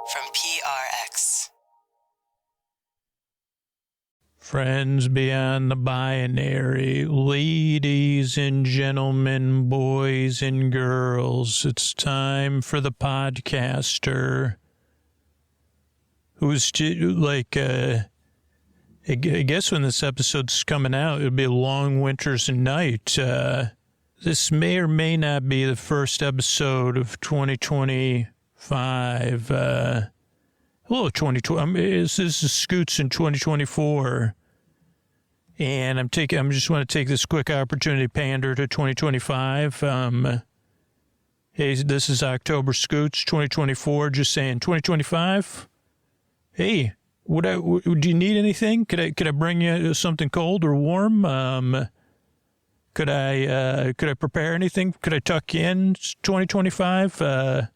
from PRX. Friends beyond the binary, ladies and gentlemen, boys and girls, it's time for the podcaster who's like, I guess when this episode's coming out, it'll be a long winter's night. This may or may not be the first episode of 2025. Hello, 2020. This is Scoots in 2024. And I just want to take this quick opportunity to pander to 2025. Hey, this is October Scoots 2024. Just saying, 2025. Hey, do you need anything? Could I bring you something cold or warm? Could I prepare anything? Could I tuck you in 2025?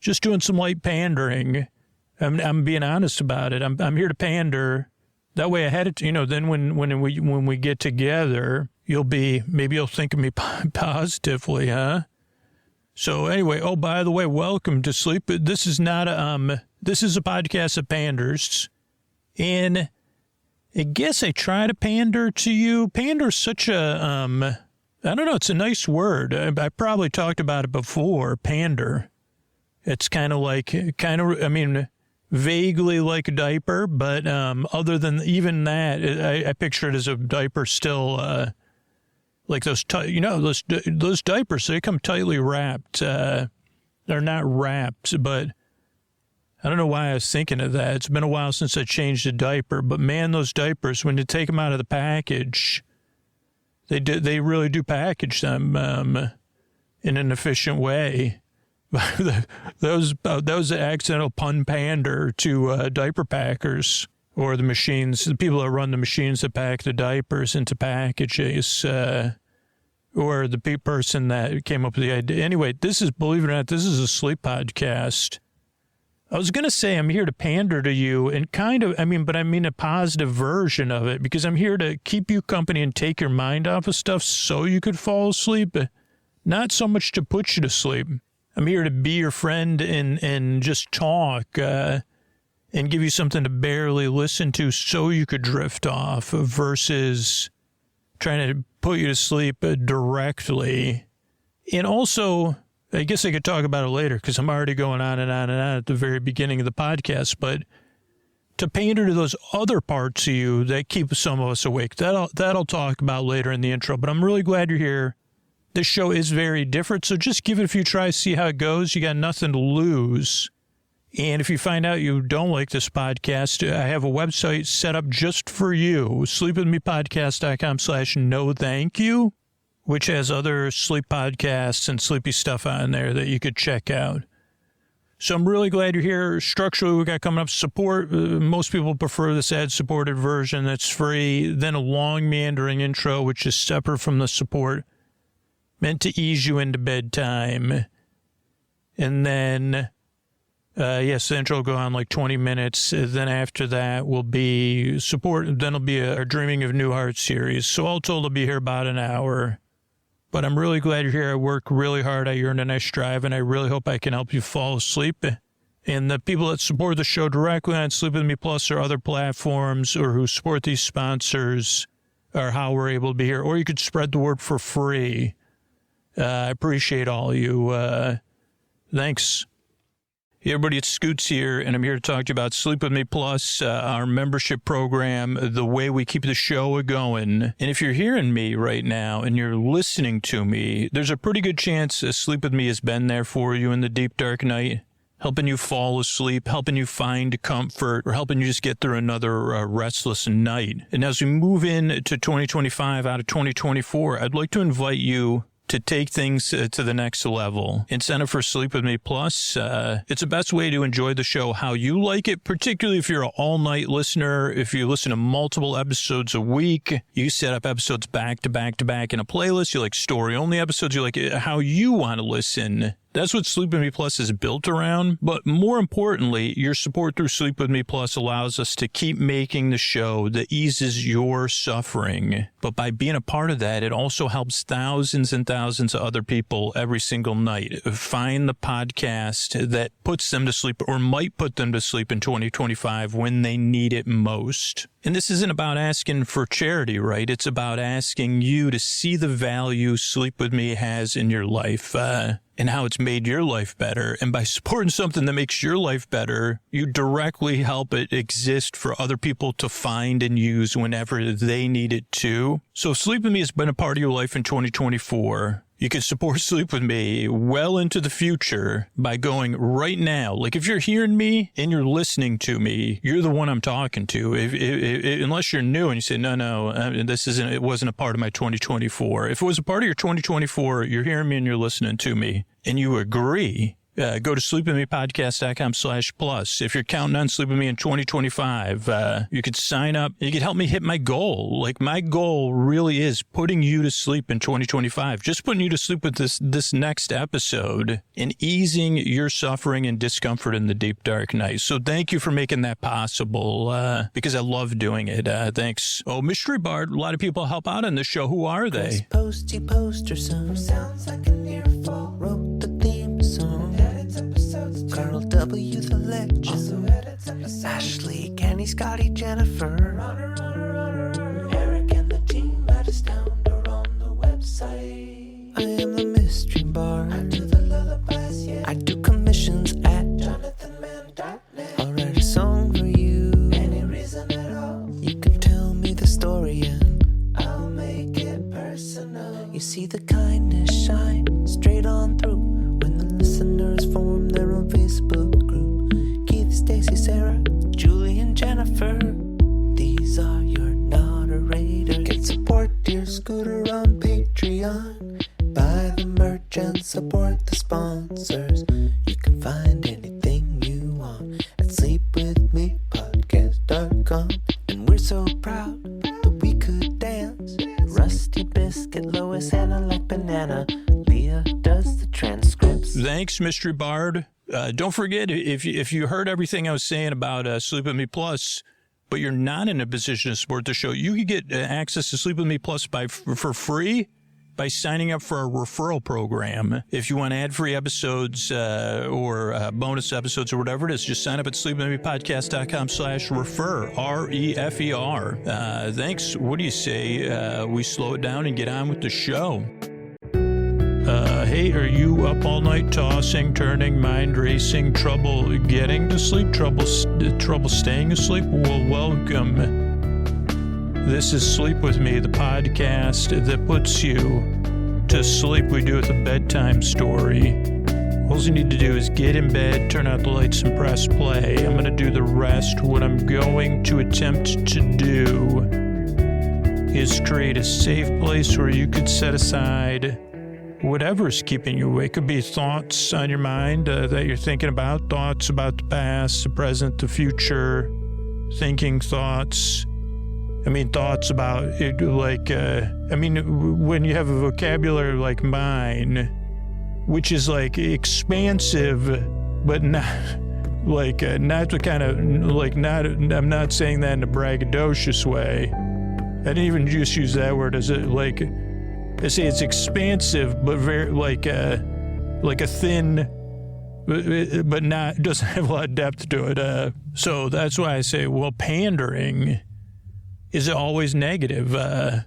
Just doing some light pandering. I'm being honest about it. I'm here to pander. That way I had it, then when we get together, maybe you'll think of me positively, huh? So anyway, by the way, welcome to Sleep. This is not this is a podcast of panders. And I guess I try to pander to you. Pander's such a, I don't know, it's a nice word. I probably talked about it before, pander. It's vaguely like a diaper, but other than even that, I picture it as a diaper still, like those diapers, they come tightly wrapped. They're not wrapped, but I don't know why I was thinking of that. It's been a while since I changed a diaper, but man, those diapers, when you take them out of the package, they really do package them in an efficient way. That was an accidental pun pander to diaper packers or the machines, the people that run the machines that pack the diapers into packages, or the person that came up with the idea. Anyway, believe it or not, this is a sleep podcast. I was going to say I'm here to pander to you and but I mean a positive version of it, because I'm here to keep you company and take your mind off of stuff so you could fall asleep, not so much to put you to sleep. I'm here to be your friend and just talk and give you something to barely listen to so you could drift off versus trying to put you to sleep directly. And also, I guess I could talk about it later because I'm already going on and on and on at the very beginning of the podcast, but to pander to those other parts of you that keep some of us awake, that'll talk about later in the intro, but I'm really glad you're here. This show is very different, so just give it a few tries, see how it goes. You got nothing to lose. And if you find out you don't like this podcast, I have a website set up just for you, sleepwithmepodcast.com/no thank you, which has other sleep podcasts and sleepy stuff on there that you could check out. So I'm really glad you're here. Structurally, we got coming up support. Most people prefer this ad-supported version that's free, then a long meandering intro, which is separate from the support, meant to ease you into bedtime. And then, the intro will go on like 20 minutes. Then after that will be support. Then it'll be our Dreaming of Newhart series. So all told, I'll be here about an hour. But I'm really glad you're here. I work really hard. I earn a nice drive, and I really hope I can help you fall asleep. And the people that support the show directly on Sleep With Me Plus or other platforms, or who support these sponsors, are how we're able to be here. Or you could spread the word for free. I appreciate all of you. Thanks. Hey everybody, it's Scoots here, and I'm here to talk to you about Sleep With Me Plus, our membership program, the way we keep the show going. And if you're hearing me right now and you're listening to me, there's a pretty good chance Sleep With Me has been there for you in the deep, dark night, helping you fall asleep, helping you find comfort, or helping you just get through another restless night. And as we move into 2025 out of 2024, I'd like to invite you to take things to the next level. Incentive for Sleep With Me Plus. It's the best way to enjoy the show how you like it, particularly if you're an all-night listener. If you listen to multiple episodes a week, you set up episodes back to back to back in a playlist. You like story-only episodes. You like how you want to listen. That's what Sleep With Me Plus is built around. But more importantly, your support through Sleep With Me Plus allows us to keep making the show that eases your suffering. But by being a part of that, it also helps thousands and thousands of other people every single night find the podcast that puts them to sleep or might put them to sleep in 2025 when they need it most. And this isn't about asking for charity, right? It's about asking you to see the value Sleep With Me has in your life and how it's made your life better. And by supporting something that makes your life better, you directly help it exist for other people to find and use whenever they need it too. So if Sleep With Me has been a part of your life in 2024, you can support Sleep With Me well into the future by going right now. Like if you're hearing me and you're listening to me, you're the one I'm talking to. Unless you're new and you say, no, it wasn't a part of my 2024. If it was a part of your 2024, you're hearing me and you're listening to me and you agree, go to sleepwithmepodcast.com/plus. If you're counting on Sleep With Me in 2025, you could sign up. You could help me hit my goal. Like my goal really is putting you to sleep in 2025. Just putting you to sleep with this next episode and easing your suffering and discomfort in the deep, dark night. So thank you for making that possible because I love doing it. Thanks. Oh, Mystery Bard, a lot of people help out on this show. Who are they? Posty poster song sounds like a near fall. Wrote the theme song. Carl W. the Legend. Also edits episodes. Ashley, Kenny, Scotty, Jennifer. Runner. Eric and the team at Astound or on the website. I am the mystery bard. I do the lullabies, yeah. I do commissions at jonathanmann.net. I'll write a song for you. Any reason at all. You can tell me the story and I'll make it personal. You see the kindness shine straight on through. Listeners form their own Facebook group. Keith, Stacy, Sarah, Julie, and Jennifer. These are your moderators. You can support your scooter on Patreon. Buy the merch and support the sponsors. You can find anything you want at sleepwithmepodcast.com. And we're so proud that we could dance. Rusty Biscuit, Lois, Anna like banana. Leah does the transcripts. Thanks, Mystery Bard. Don't forget, if you heard everything I was saying about Sleep With Me Plus, but you're not in a position to support the show, you can get access to Sleep With Me Plus for free by signing up for our referral program. If you want ad-free episodes or bonus episodes or whatever it is, just sign up at sleepwithmepodcast.com/refer, REFER. Thanks. What do you say we slow it down and get on with the show? Hey, are you up all night tossing, turning, mind racing, trouble getting to sleep, trouble staying asleep? Well, welcome. This is Sleep With Me, the podcast that puts you to sleep. We do it with a bedtime story. All you need to do is get in bed, turn out the lights, and press play. I'm going to do the rest. What I'm going to attempt to do is create a safe place where you could set aside whatever's keeping you awake. It could be thoughts on your mind that you're thinking about, thoughts about the past, the present, the future, thinking thoughts. I mean, thoughts about it, like, when you have a vocabulary like mine, which is like expansive, but not like, not the kind of, like, not, I'm not saying that in a braggadocious way. I didn't even just use that word as it, like, I say it's expansive, but very like a thin, but not doesn't have a lot of depth to it. So that's why I say, well, pandering is always negative. Or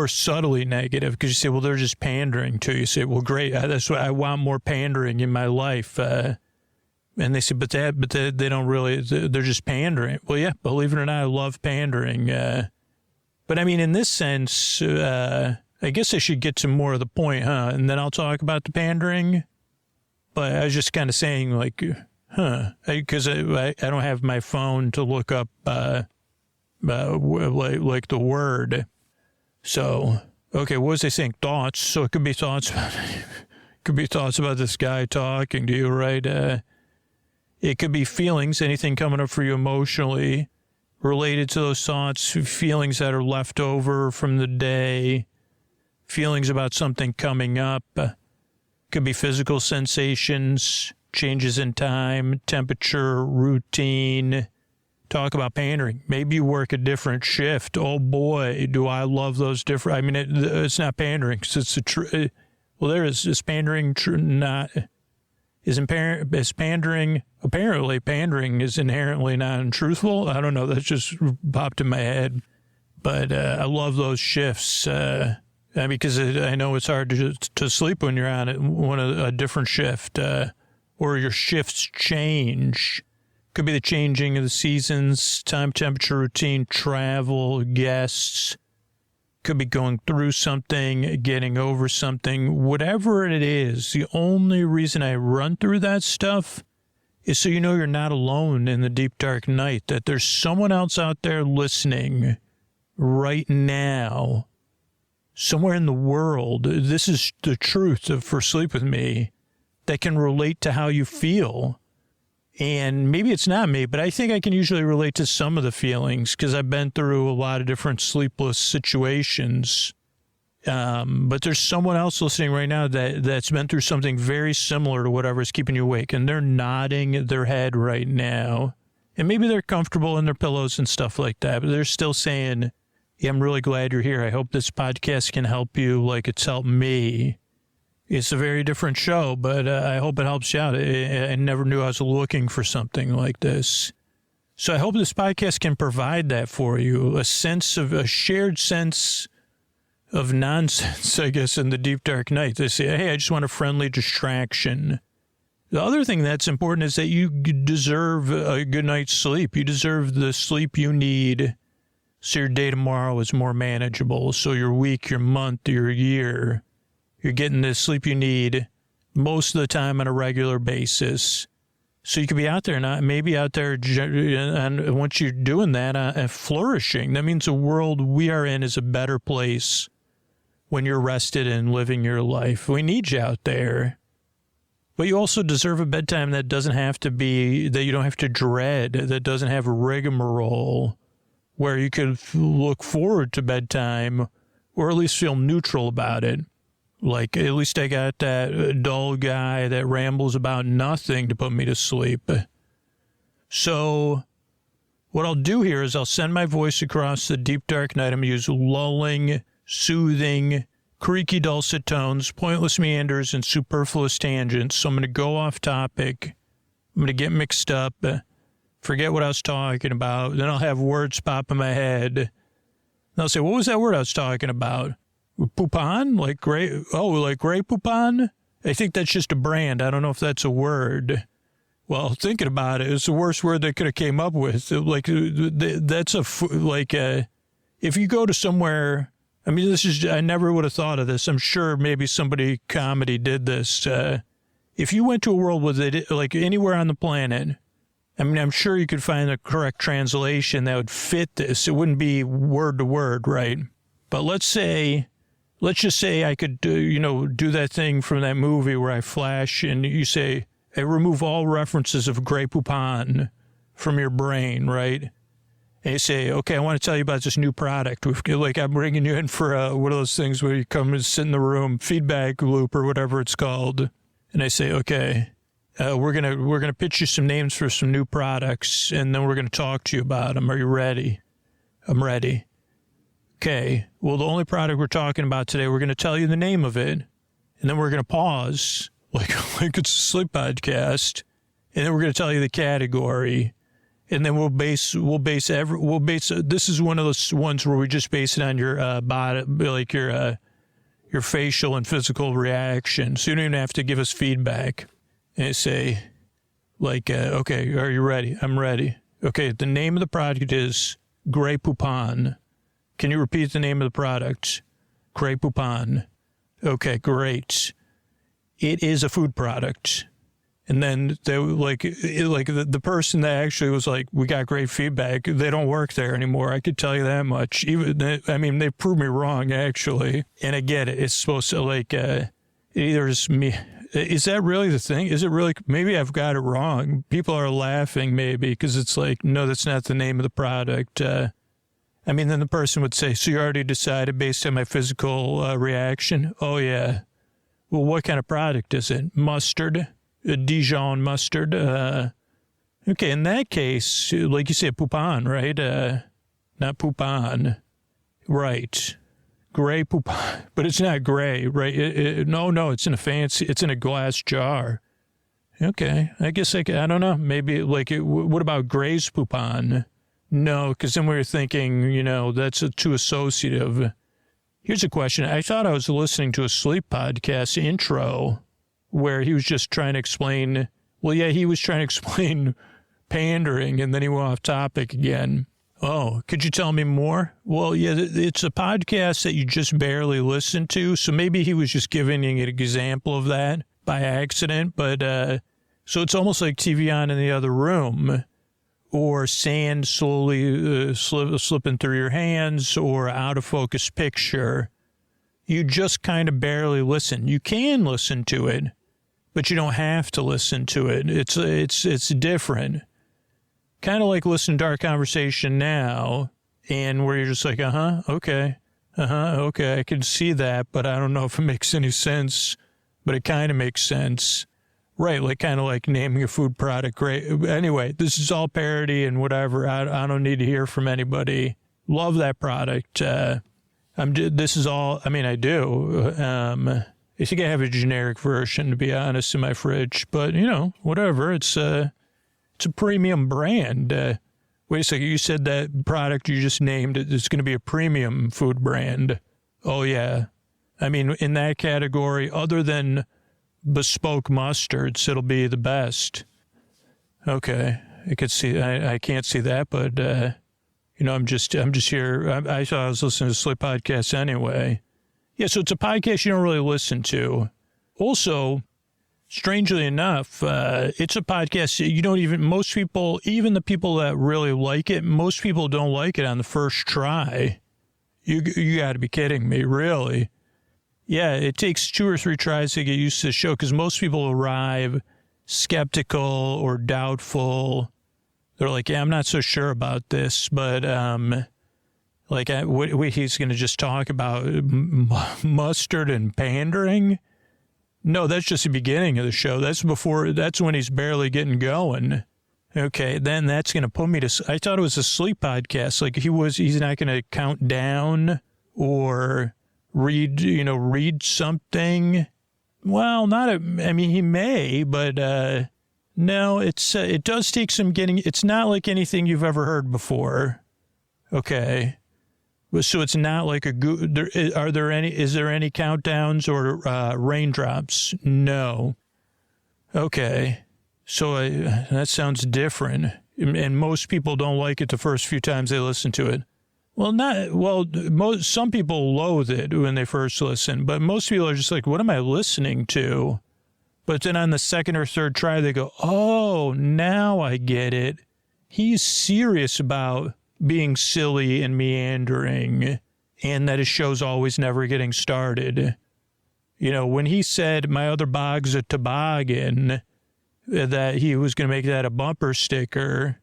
subtly negative, because you say, well, they're just pandering to you. You say, well, great, that's why I want more pandering in my life. And they say, but they don't really. They're just pandering. Well, yeah, believe it or not, I love pandering. But I mean, in this sense, I guess I should get to more of the point, huh? And then I'll talk about the pandering. But I was just kind of saying, like, because I don't have my phone to look up, like the word. So, okay, what was I saying? Thoughts. So it could be thoughts about this guy talking to you, right? It could be feelings, anything coming up for you emotionally related to those thoughts, feelings that are left over from the day, feelings about something coming up. Could be physical sensations, changes in time, temperature, routine. Talk about pandering. Maybe you work a different shift. Oh boy, do I love those different. I mean, it's not pandering. It's a well, there is pandering not. Is pandering, apparently pandering is inherently not untruthful. I don't know. That just popped in my head. But I love those shifts because I know it's hard to sleep when you're on a different shift or your shifts change. Could be the changing of the seasons, time, temperature, routine, travel, guests. Could be going through something, getting over something, whatever it is. The only reason I run through that stuff is so you know you're not alone in the deep, dark night, that there's someone else out there listening right now, somewhere in the world. This is the truth for Sleep With Me that can relate to how you feel. And maybe it's not me, but I think I can usually relate to some of the feelings because I've been through a lot of different sleepless situations. But there's someone else listening right now that's been through something very similar to whatever's keeping you awake, and they're nodding their head right now. And maybe they're comfortable in their pillows and stuff like that, but they're still saying, yeah, I'm really glad you're here. I hope this podcast can help you like it's helped me. It's a very different show, but I hope it helps you out. I never knew I was looking for something like this. So I hope this podcast can provide that for you, a shared sense of nonsense, I guess, in the deep, dark night. They say, hey, I just want a friendly distraction. The other thing that's important is that you deserve a good night's sleep. You deserve the sleep you need so your day tomorrow is more manageable, so your week, your month, your year, you're getting the sleep you need most of the time on a regular basis. So you could be out there, and once you're doing that, flourishing. That means the world we are in is a better place when you're rested and living your life. We need you out there. But you also deserve a bedtime that doesn't have to be, that you don't have to dread, that doesn't have a rigmarole, where you could look forward to bedtime or at least feel neutral about it. Like, at least I got that dull guy that rambles about nothing to put me to sleep. So what I'll do here is I'll send my voice across the deep, dark night. I'm going to use lulling, soothing, creaky, dulcet tones, pointless meanders, and superfluous tangents. So I'm going to go off topic. I'm going to get mixed up, forget what I was talking about. Then I'll have words pop in my head. And I'll say, what was that word I was talking about? Poupon? Like gray poupon? I think that's just a brand. I don't know if that's a word. Well, thinking about it, it's the worst word they could have came up with. Like, that's if you go to somewhere, I mean, I never would have thought of this. I'm sure maybe somebody comedy did this. If you went to a world with it, like anywhere on the planet, I mean, I'm sure you could find the correct translation that would fit this. It wouldn't be word to word, right? But let's just say I could, do that thing from that movie where I flash and you say, I remove all references of Grey Poupon from your brain, right? And you say, okay, I want to tell you about this new product. I'm bringing you in for one of those things where you come and sit in the room, feedback loop or whatever it's called. And I say, okay, we're gonna pitch you some names for some new products, and then we're gonna talk to you about them. Are you ready? I'm ready. Okay, well, the only product we're talking about today, we're going to tell you the name of it, and then we're going to pause, like it's a sleep podcast, and then we're going to tell you the category, and then we'll base, this is one of those ones where we just base it on your body, like your facial and physical reaction, so you don't even have to give us feedback, and say, okay, are you ready? I'm ready. Okay, the name of the product is Grey Poupon. Can you repeat the name of the product? Grey Poupon. Okay, great. It is a food product. And then they the person that actually was like, we got great feedback. They don't work there anymore. I could tell you that much. They proved me wrong actually. And I get it. It's supposed to either is me. Is that really the thing? Is it really? Maybe I've got it wrong. People are laughing maybe because it's like, no, that's not the name of the product. Then the person would say, so you already decided based on my physical reaction? Oh, yeah. Well, what kind of product is it? Mustard? Dijon mustard? Okay, in that case, like you said, poupon, right? Not poupon. Right. Gray poupon. But it's not gray, right? No, it's in a glass jar. Okay, I guess I don't know. Maybe what about Gray's poupon? No, because then we were thinking, that's too associative. Here's a question. I thought I was listening to a sleep podcast intro where he was just trying to explain, he was trying to explain pandering, and then he went off topic again. Oh, could you tell me more? Well, yeah, it's a podcast that you just barely listen to, so maybe he was just giving an example of that by accident, but so it's almost like TV on in the other room, or sand slowly slipping through your hands, or out of focus picture. You just kind of barely listen. You can listen to it, but you don't have to listen to it. It's different. Kind of like listening to our conversation now, and where you're just like, okay, I can see that, but I don't know if it makes any sense, but it kind of makes sense. Right, kind of like naming a food product. Great. Anyway, this is all parody and whatever. I don't need to hear from anybody. Love that product. This is all, I do. I think I have a generic version, to be honest, in my fridge, but, whatever. It's a premium brand. Wait a second, you said that product you just named, it's going to be a premium food brand. Oh, yeah. In that category, other than bespoke mustards, it'll be the best. Okay, I could see. I can't see that, but I'm just here. I thought I was listening to sleep podcasts anyway. Yeah, so it's a podcast you don't really listen to. Also, strangely enough, it's a podcast you don't even. Most people, even the people that really like it, most people don't like it on the first try. You got to be kidding me, really. Yeah, it takes 2 or 3 tries to get used to the show because most people arrive skeptical or doubtful. They're like, I'm not so sure about this, but he's going to just talk about mustard and pandering? No, that's just the beginning of the show. That's when he's barely getting going. Okay, then that's going to put me to, I thought it was a sleep podcast. He's not going to count down or read something. Well, he may, but no, it does take some getting. It's not like anything you've ever heard before. Okay. So it's not like is there any countdowns or raindrops? No. Okay. So that sounds different. And most people don't like it the first few times they listen to it. Some people loathe it when they first listen, but most people are just like, what am I listening to? But then on the second or third try, they go, oh, now I get it. He's serious about being silly and meandering, and that his show's always never getting started. When he said my other bog's a toboggan, that he was going to make that a bumper sticker,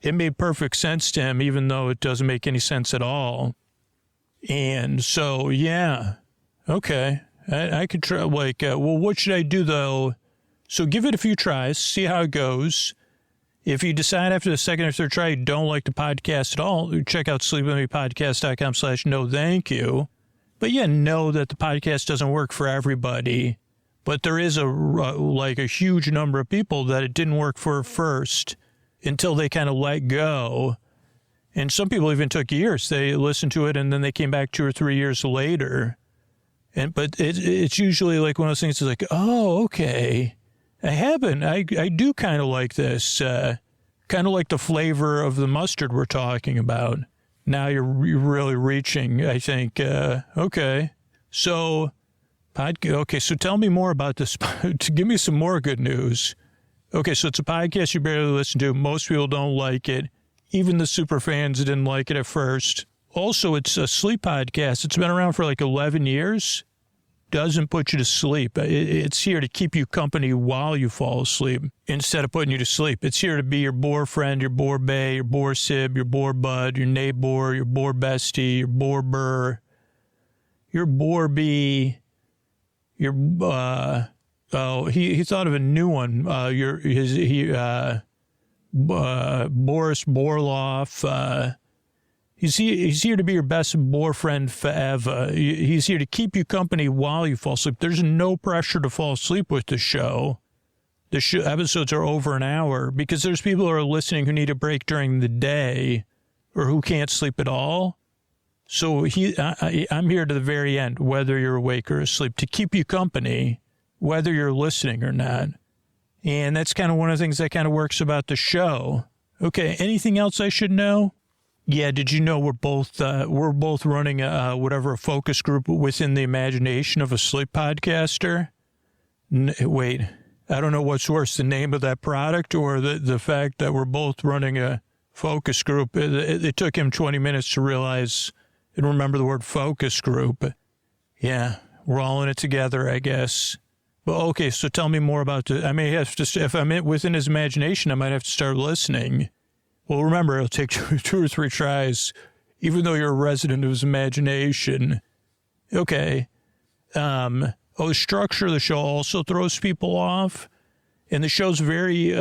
it made perfect sense to him, even though it doesn't make any sense at all. And so, yeah, okay. I could try, what should I do, though? So give it a few tries, see how it goes. If you decide after the second or third try you don't like the podcast at all, check out sleepwithmepodcast.com/no thank you. But yeah, know that the podcast doesn't work for everybody. But there is a huge number of people that it didn't work for first until they kind of let go. And some people even took years. They listened to it and then they came back 2 or 3 years later. But it's usually like one of those things that's like, oh, okay. I do kind of like this, kind of like the flavor of the mustard we're talking about. Now you're really reaching, I think. Okay. So tell me more about this. Give me some more good news. Okay, so it's a podcast you barely listen to. Most people don't like it. Even the super fans didn't like it at first. Also, it's a sleep podcast. It's been around for 11 years. Doesn't put you to sleep. It's here to keep you company while you fall asleep instead of putting you to sleep. It's here to be your bore friend, your bore bae, your bore sib, your bore bud, your neighbor, your bore bestie, your bore burr, your bore bee, He thought of a new one. Boris Borloff. He's here to be your best boyfriend forever. He's here to keep you company while you fall asleep. There's no pressure to fall asleep with the show. The episodes are over an hour because there's people who are listening who need a break during the day or who can't sleep at all. So I'm here to the very end, whether you're awake or asleep, to keep you company, whether you're listening or not. And that's kind of one of the things that kind of works about the show. Okay, anything else I should know? Yeah, did you know we're both running a focus group within the imagination of a sleep podcaster? Wait, I don't know what's worse, the name of that product or the fact that we're both running a focus group. It took him 20 minutes to realize and remember the word focus group. Yeah, we're all in it together, I guess. But okay, so tell me more about I may have to, if I'm within his imagination, I might have to start listening. Well, remember, it'll take two or three tries, even though you're a resident of his imagination. Okay. The structure of the show also throws people off, and the show's very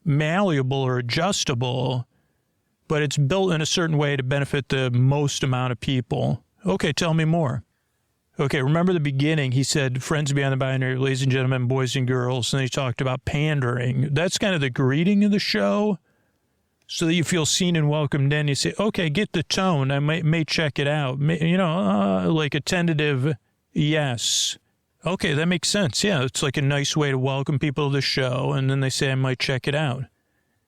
malleable or adjustable, but it's built in a certain way to benefit the most amount of people. Okay, tell me more. Okay, remember the beginning, he said, friends beyond the binary, ladies and gentlemen, boys and girls, and he talked about pandering. That's kind of the greeting of the show, so that you feel seen and welcomed in. You say, okay, get the tone. I may check it out. Like a tentative yes. Okay, that makes sense. Yeah, it's like a nice way to welcome people to the show, and then they say, I might check it out.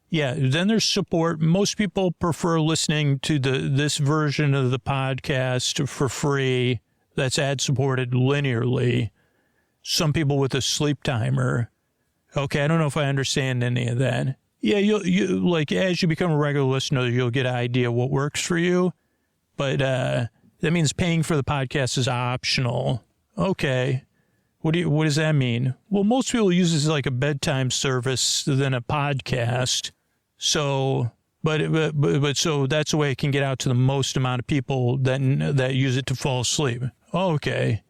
Yeah, then there's support. Most people prefer listening to this version of the podcast for free. That's ad-supported linearly. Some people with a sleep timer. Okay, I don't know if I understand any of that. Yeah, you like as you become a regular listener, you'll get an idea what works for you. But that means paying for the podcast is optional. Okay. What does that mean? Well, most people use this like a bedtime service than a podcast. So, but so that's the way it can get out to the most amount of people that use it to fall asleep. Okay.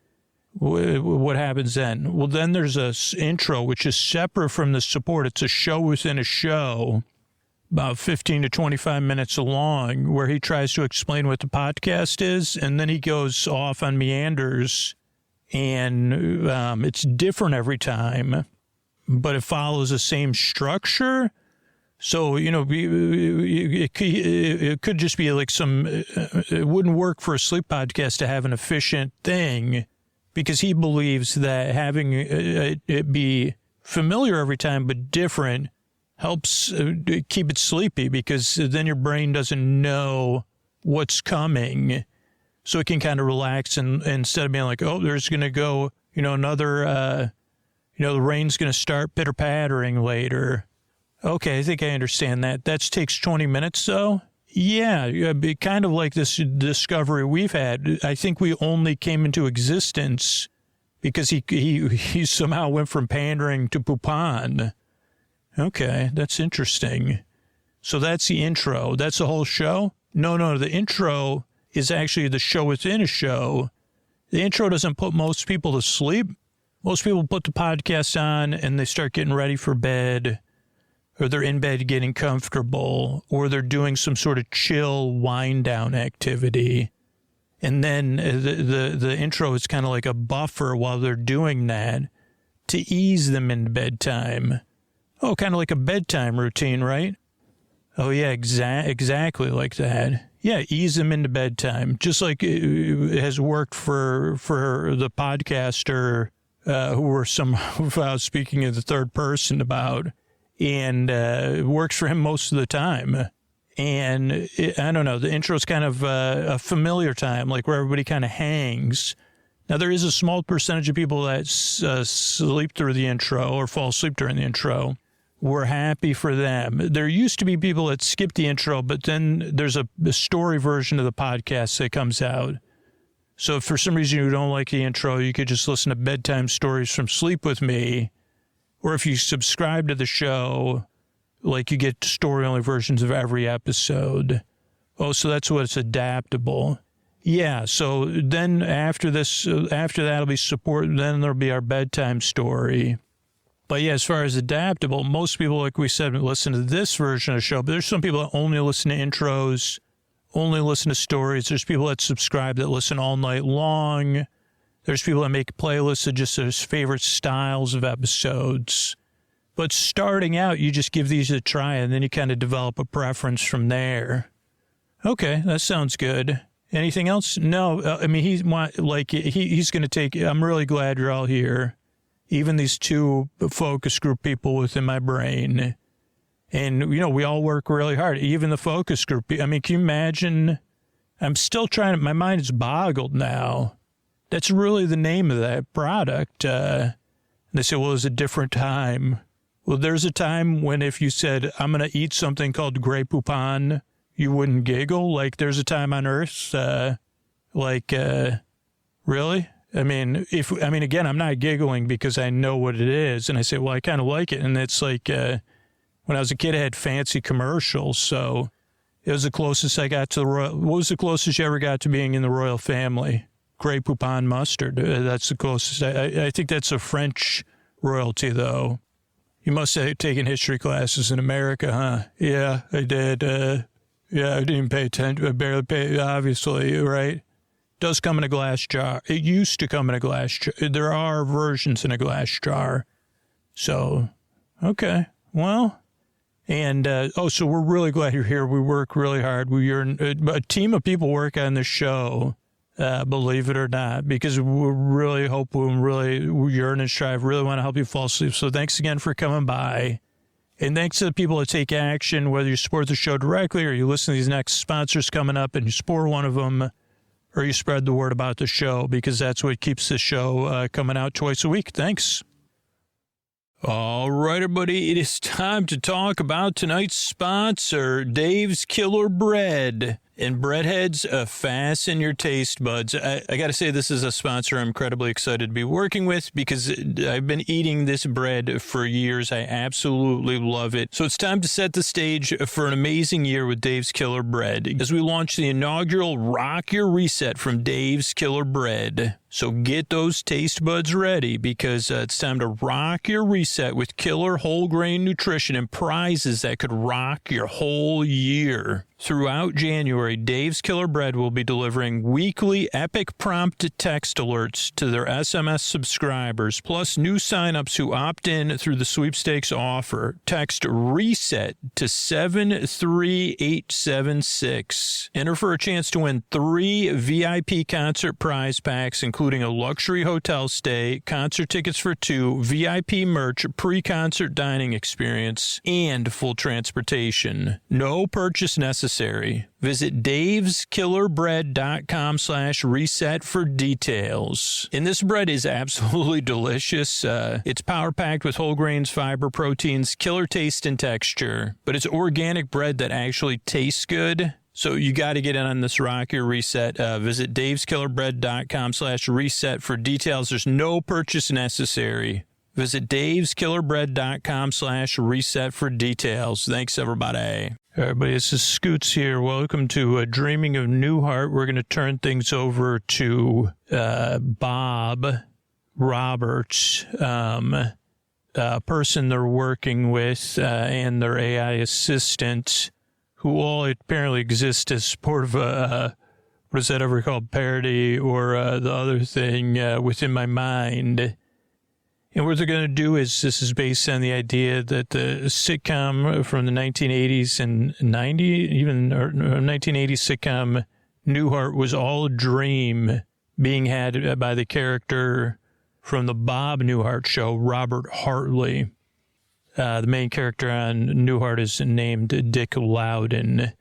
What happens then? Well, then there's a intro, which is separate from the support. It's a show within a show, about 15 to 25 minutes long, where he tries to explain what the podcast is, and then he goes off on meanders, and it's different every time, but it follows the same structure. So, it could just be like it wouldn't work for a sleep podcast to have an efficient thing, because he believes that having it be familiar every time but different helps keep it sleepy, because then your brain doesn't know what's coming. So it can kind of relax, and instead of being like, oh, there's going to go, another, the rain's going to start pitter-pattering later. Okay, I think I understand that. That takes 20 minutes, though? Yeah, it'd be kind of like this discovery we've had. I think we only came into existence because he somehow went from pandering to poupon. Okay, that's interesting. So that's the intro. That's the whole show? No, the intro is actually the show within a show. The intro doesn't put most people to sleep. Most people put the podcast on and they start getting ready for bed, or they're in bed getting comfortable, or they're doing some sort of chill wind down activity. And then the intro is kind of like a buffer while they're doing that to ease them into bedtime. Oh, kind of like a bedtime routine, right? Oh, yeah, exactly like that. Yeah, ease them into bedtime, just like it has worked for the podcaster who we're somehow speaking in the third person about. And it works for him most of the time. And I don't know, the intro is kind of a familiar time, like where everybody kind of hangs. Now, there is a small percentage of people that sleep through the intro or fall asleep during the intro. We're happy for them. There used to be people that skip the intro, but then there's a story version of the podcast that comes out. So if for some reason you don't like the intro, you could just listen to Bedtime Stories from Sleep With Me. Or if you subscribe to the show, like you get story-only versions of every episode. Oh, so that's what it's adaptable. Yeah, so then after that'll be support, then there'll be our bedtime story. But yeah, as far as adaptable, most people, like we said, listen to this version of the show, but there's some people that only listen to intros, only listen to stories. There's people that subscribe that listen all night long. There's people that make playlists of just their favorite styles of episodes. But starting out, you just give these a try, and then you kind of develop a preference from there. Okay, that sounds good. Anything else? No, I mean, he's going to take, I'm really glad you're all here. Even these two focus group people within my brain. And, we all work really hard. Even the focus group. I mean, can you imagine? I'm still trying to, my mind is boggled now. That's really the name of that product. And they say, well, it's a different time. Well, there's a time when if you said, I'm going to eat something called Grey Poupon, you wouldn't giggle. Like, there's a time on Earth, really? I mean, again, I'm not giggling because I know what it is. And I say, well, I kind of like it. And it's like, when I was a kid, I had fancy commercials. So it was the closest I got to the royal. What was the closest you ever got to being in the royal family? Grey Poupon mustard. That's the closest. I think that's a French royalty, though. You must have taken history classes in America, huh? Yeah, I did. Yeah, I didn't pay attention. I barely paid, obviously, right? Does come in a glass jar. It used to come in a glass jar. There are versions in a glass jar. So, okay. Well, and, so we're really glad you're here. We work really hard. We're a team of people work on this show, believe it or not, because we really hope we yearn and strive, really want to help you fall asleep. So thanks again for coming by. And thanks to the people that take action, whether you support the show directly or you listen to these next sponsors coming up and you support one of them, or you spread the word about the show, because that's what keeps the show coming out twice a week. Thanks. All right, everybody, it is time to talk about tonight's sponsor, Dave's Killer Bread. And breadheads, fasten your taste buds. I got to say, this is a sponsor I'm incredibly excited to be working with because I've been eating this bread for years. I absolutely love it. So it's time to set the stage for an amazing year with Dave's Killer Bread as we launch the inaugural Rock Your Reset from Dave's Killer Bread. So get those taste buds ready because it's time to rock your reset with killer whole grain nutrition and prizes that could rock your whole year. Throughout January, Dave's Killer Bread will be delivering weekly epic prompt text alerts to their SMS subscribers, plus new signups who opt in through the sweepstakes offer. Text RESET to 73876. Enter for a chance to win 3 VIP concert prize packs, including a luxury hotel stay, concert tickets for 2, VIP merch, pre-concert dining experience, and full transportation. No purchase necessary. Visit daveskillerbread.com/reset for details. And this bread is absolutely delicious. It's power-packed with whole grains, fiber, proteins, killer taste and texture. But it's organic bread that actually tastes good. So you got to get in on this Rock Your Reset. Visit daveskillerbread.com/reset for details. There's no purchase necessary. Visit daveskillerbread.com/reset for details. Thanks, everybody. Everybody, this is Scoots here. Welcome to Dreaming of Newhart. We're going to turn things over to Bob Roberts, a person they're working with, and their AI assistant, who all apparently exist as part of a, what is that ever called, parody or the other thing, Within My Mind. And what they're going to do is, this is based on the idea that the sitcom from the 1980s and 1980s sitcom Newhart was all a dream being had by the character from the Bob Newhart Show, Robert Hartley. The main character on Newhart is named Dick Loudon.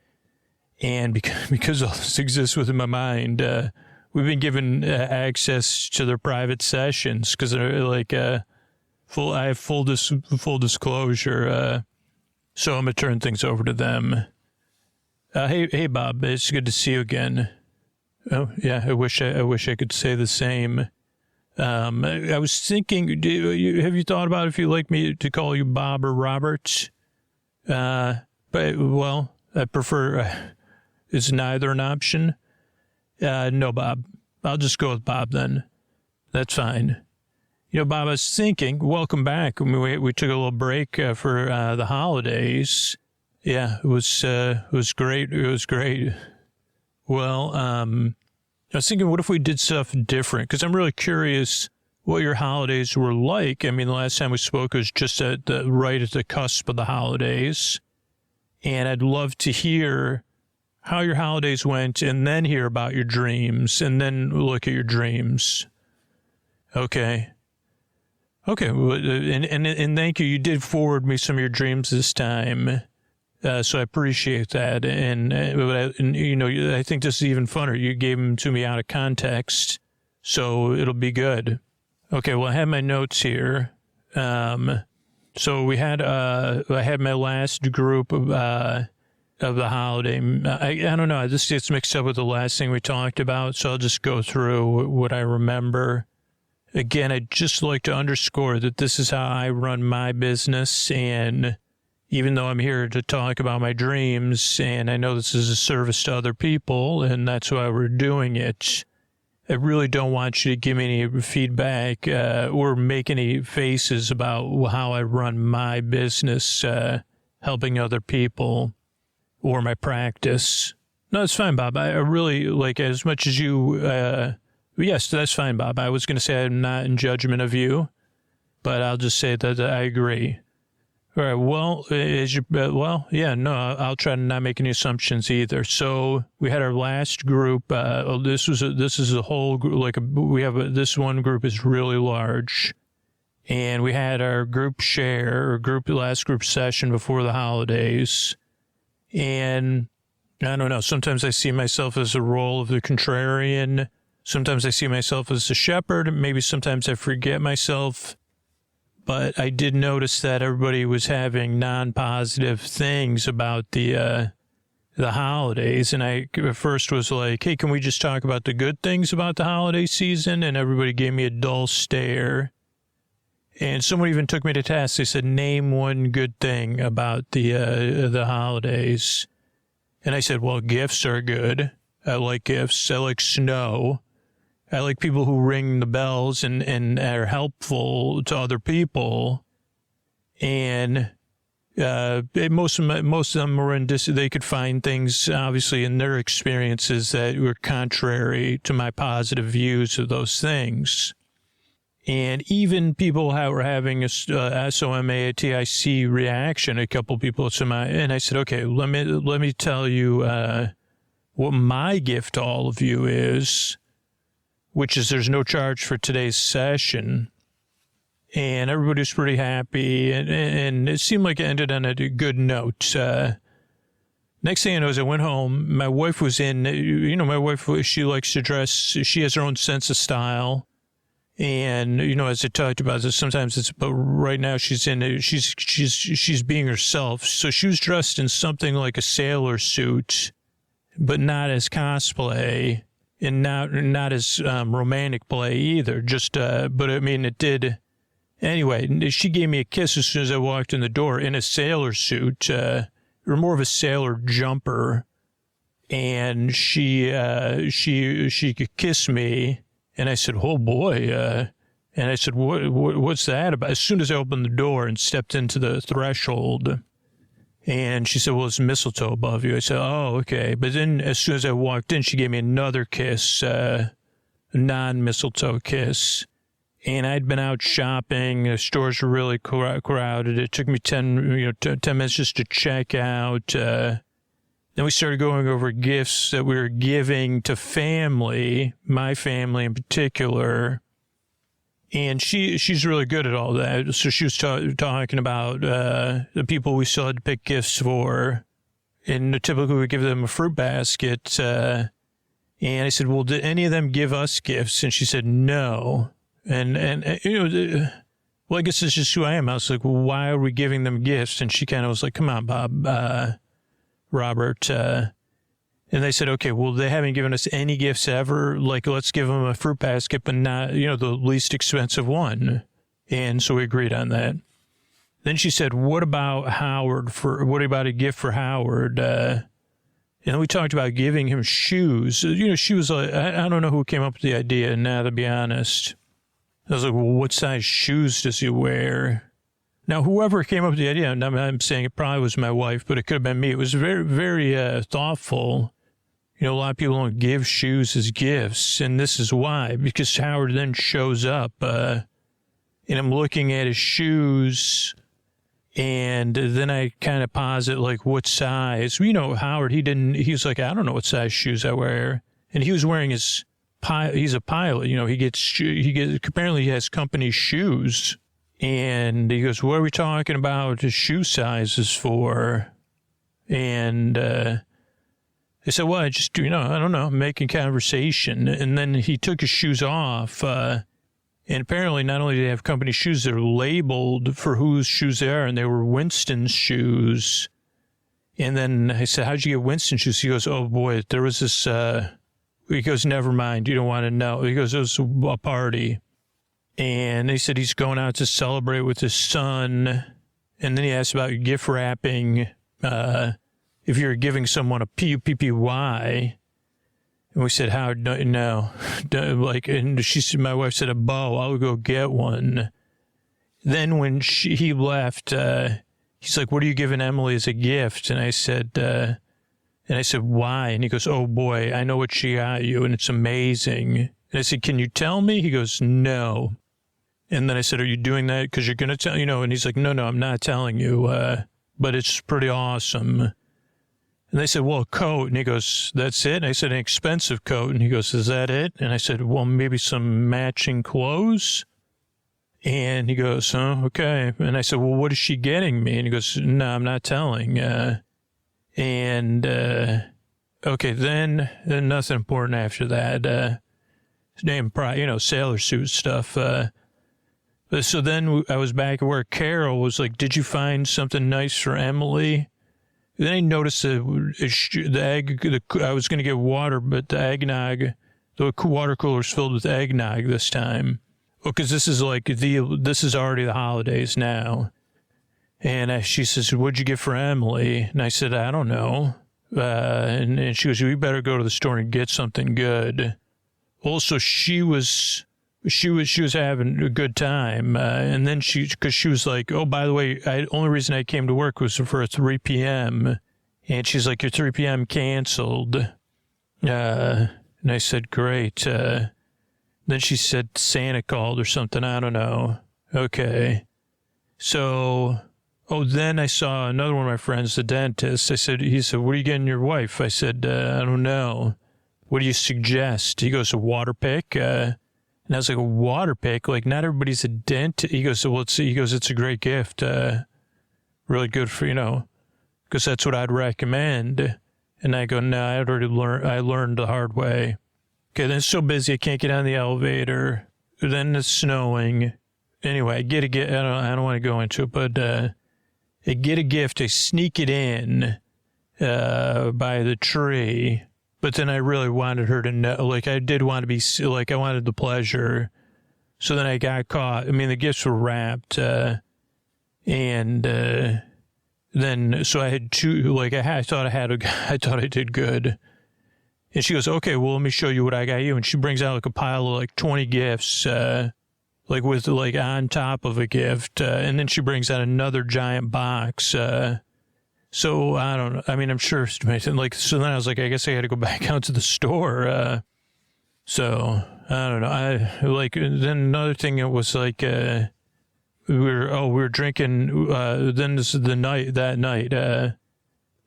And because all this exists within my mind, we've been given access to their private sessions because they're like I have full disclosure. So I'm gonna turn things over to them. Hey, Bob, it's good to see you again. Oh yeah, I wish I could say the same. I was thinking, have you thought about if you'd like me to call you Bob or Robert? But well, I prefer. It's neither an option. No, Bob. I'll just go with Bob then. That's fine. You know, Bob, I was thinking, welcome back. I mean, we took a little break for the holidays. Yeah, it was great. It was great. Well, I was thinking, what if we did stuff different? Because I'm really curious what your holidays were like. I mean, the last time we spoke was just right at the cusp of the holidays. And I'd love to hear how your holidays went and then hear about your dreams and then look at your dreams. Okay. Okay. And thank you. You did forward me some of your dreams this time. So I appreciate that. And you know, I think this is even funner. You gave them to me out of context, so it'll be good. Okay. Well, I have my notes here. So we had, I had my last group of the holiday. I don't know. This gets mixed up with the last thing we talked about. So I'll just go through what I remember. Again, I'd just like to underscore that this is how I run my business. And even though I'm here to talk about my dreams, and I know this is a service to other people, and that's why we're doing it, I really don't want you to give me any feedback or make any faces about how I run my business, helping other people, or my practice. No, it's fine, Bob. I really, like, as much as you, yes, that's fine, Bob. I was going to say I'm not in judgment of you, but I'll just say that I agree. All right. Well, I'll try to not make any assumptions either. So we had our last group. This is a whole group. This one group is really large, and we had our group share or last group session before the holidays. And I don't know. Sometimes I see myself as a role of the contrarian. Sometimes I see myself as a shepherd. Maybe sometimes I forget myself. But I did notice that everybody was having non-positive things about the holidays. And I first was like, hey, can we just talk about the good things about the holiday season? And everybody gave me a dull stare. And someone even took me to task. They said, name one good thing about the holidays. And I said, well, gifts are good. I like gifts. I like snow. I like people who ring the bells and are helpful to other people. And most of them were they could find things, obviously, in their experiences that were contrary to my positive views of those things. And even people who were having a SOMATIC reaction, a couple people to and I said, okay, let me tell you what my gift to all of you is, which is there's no charge for today's session. And everybody was pretty happy, and it seemed like it ended on a good note. Next thing I know is I went home. My wife was in, my wife, she likes to dress. She has her own sense of style. And, as I talked about this, sometimes but right now she's being herself. So she was dressed in something like a sailor suit, but not as cosplay. And not as romantic play either. But I mean, it did. Anyway, she gave me a kiss as soon as I walked in the door in a sailor suit, or more of a sailor jumper. And she could kiss me, and I said, "Oh boy!" And I said, "What's that about?" As soon as I opened the door and stepped into the threshold. And she said, well, it's mistletoe above you. I said, oh, okay. But then as soon as I walked in, she gave me another kiss, a non-mistletoe kiss. And I'd been out shopping. The stores were really crowded. It took me 10 minutes just to check out. Then we started going over gifts that we were giving to family, my family in particular. And she's really good at all that. So she was talking about the people we still had to pick gifts for. And typically we give them a fruit basket. And I said, well, did any of them give us gifts? And she said, no. And well, I guess it's just who I am. I was like, well, why are we giving them gifts? And she kind of was like, come on, Bob, Robert. And they said, okay, well, they haven't given us any gifts ever. Like, let's give them a fruit basket, but not, the least expensive one. And so we agreed on that. Then she said, what about a gift for Howard? And And then we talked about giving him shoes. You know, she was like, I don't know who came up with the idea, now to be honest. I was like, well, what size shoes does he wear? Now, whoever came up with the idea, and I'm saying it probably was my wife, but it could have been me. It was very, very thoughtful. You know, a lot of people don't give shoes as gifts, and this is why. Because Howard then shows up, and I'm looking at his shoes, and then I kind of posit, like, what size? You know, Howard, he was like, I don't know what size shoes I wear. And he was wearing he's a pilot, you know, apparently he has company shoes. And he goes, what are we talking about the shoe sizes for? And I said, well, I just, you know, I don't know, making conversation. And then he took his shoes off. And apparently not only do they have company shoes, they're labeled for whose shoes they are. And they were Winston's shoes. And then I said, how'd you get Winston's shoes? He goes, oh, boy, there was this, he goes, never mind, you don't want to know. He goes, it was a party. And he said he's going out to celebrate with his son. And then he asked about gift wrapping, if you're giving someone a PUPPY. And we said, Howard, no. Like, and she said, my wife said, a bow, I'll go get one. Then when he left, he's like, what are you giving Emily as a gift? And I said, why? And he goes, oh, boy, I know what she got you, and it's amazing. And I said, can you tell me? He goes, no. And then I said, are you doing that because you're going to tell, you know? And he's like, no, I'm not telling you, but it's pretty awesome. And they said, well, a coat. And he goes, that's it? And I said, an expensive coat. And he goes, is that it? And I said, well, maybe some matching clothes. And he goes, oh, okay. And I said, well, what is she getting me? And he goes, no, I'm not telling. Okay, then nothing important after that. His name, you know, sailor suit stuff. So then I was back at work. Carol was like, did you find something nice for Emily? Then I noticed I was going to get water, but the eggnog, the water cooler's filled with eggnog this time. Well, because this is already the holidays now. And she says, what'd you get for Emily? And I said, I don't know. And she goes, we better go to the store and get something good. Also, she was having a good time. And then because she was like, oh, by the way, only reason I came to work was for a 3 p.m. And she's like, your 3 p.m. canceled. And I said, great. Then she said Santa called or something. I don't know. Okay. So, then I saw another one of my friends, the dentist. He said, what are you getting your wife? I said, I don't know. What do you suggest? He goes, a water pick. And I was like, a water pick? Like, not everybody's a dentist. He goes, it's a great gift. Really good for, you know, because that's what I'd recommend. And I go, no, I learned the hard way. Okay, then it's so busy I can't get on the elevator. Then it's snowing. Anyway, I don't want to go into it, but I get a gift. I sneak it in by the tree. But then I really wanted her to know, like, I did want to be, like, I wanted the pleasure. So then I got caught. I mean, the gifts were wrapped. So I had two, like, I thought I did good. And she goes, okay, well, let me show you what I got you. And she brings out, like, a pile of, like, 20 gifts, like, with, like, on top of a gift. And then she brings out another giant box. So I don't know. I mean, I'm sure, like, so then I was like, I guess I got to go back out to the store. So I don't know. Then another thing, it was like, we were drinking, then this is that night,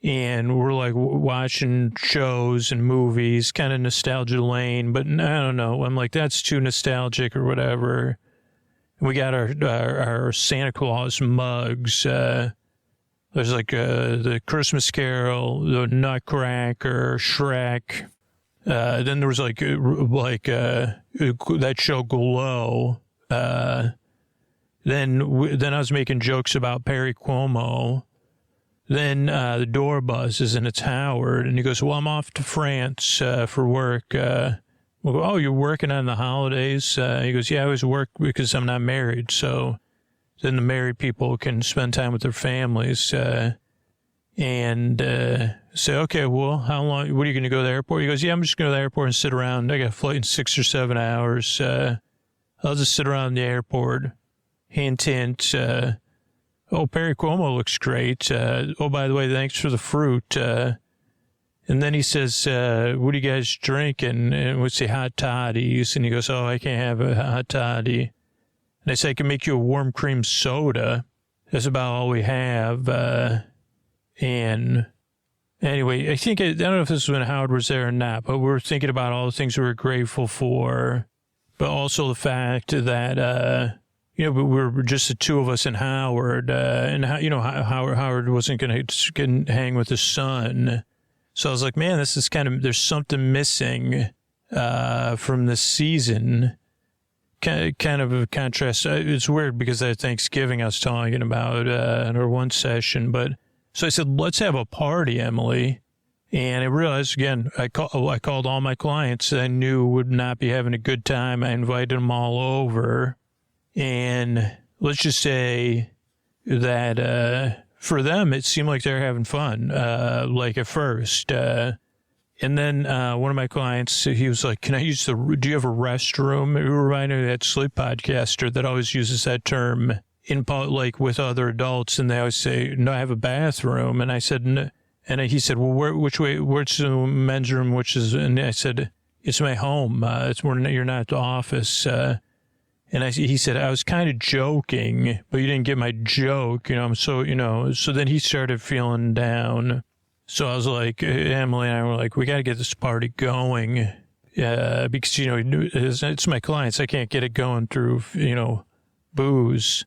and we're like watching shows and movies, kind of nostalgia lane, but I don't know. I'm like, that's too nostalgic or whatever. And we got our Santa Claus mugs, there's like the Christmas Carol, the Nutcracker, Shrek. Then there was like that show Glow. Then I was making jokes about Perry Como. Then the door buzzes and it's Howard, and he goes, "Well, I'm off to France for work." We'll go, "Oh, you're working on the holidays?" He goes, "Yeah, I always work because I'm not married, so." Then the married people can spend time with their families. And And say, okay, well, how long, what are you going to go to the airport? He goes, yeah, I'm just going to the airport and sit around. I got a flight in 6 or 7 hours. I'll just sit around the airport. Hint, hint. Oh, Perry Como looks great. Oh, by the way, thanks for the fruit. And then he says, what do you guys drink? And we say hot toddies. And he goes, oh, I can't have a hot toddy. And I say, I can make you a warm cream soda. That's about all we have. And anyway, I don't know if this was when Howard was there or not, but we were thinking about all the things we were grateful for, but also the fact that, we were just the two of us and Howard, and Howard wasn't going to hang with his son. So I was like, man, this is there's something missing, from this season. Kind of a contrast. It's weird because at Thanksgiving I was talking about, in our one session, but so I said, let's have a party, Emily. And I realized, again, I called all my clients that I knew would not be having a good time. I invited them all over. And let's just say that for them, it seemed like they're having fun, like at first. And then one of my clients, he was like, do you have a restroom? It reminded me of that sleep podcaster that always uses that term like with other adults, and they always say, no, I have a bathroom. And I said, no. And he said, well, which the men's room, and I said, it's my home. It's more than you're not at the office. And he said, I was kind of joking, but you didn't get my joke. So then he started feeling down. So I was like, Emily and I were like, we got to get this party going. Because, it's my clients. I can't get it going through, booze.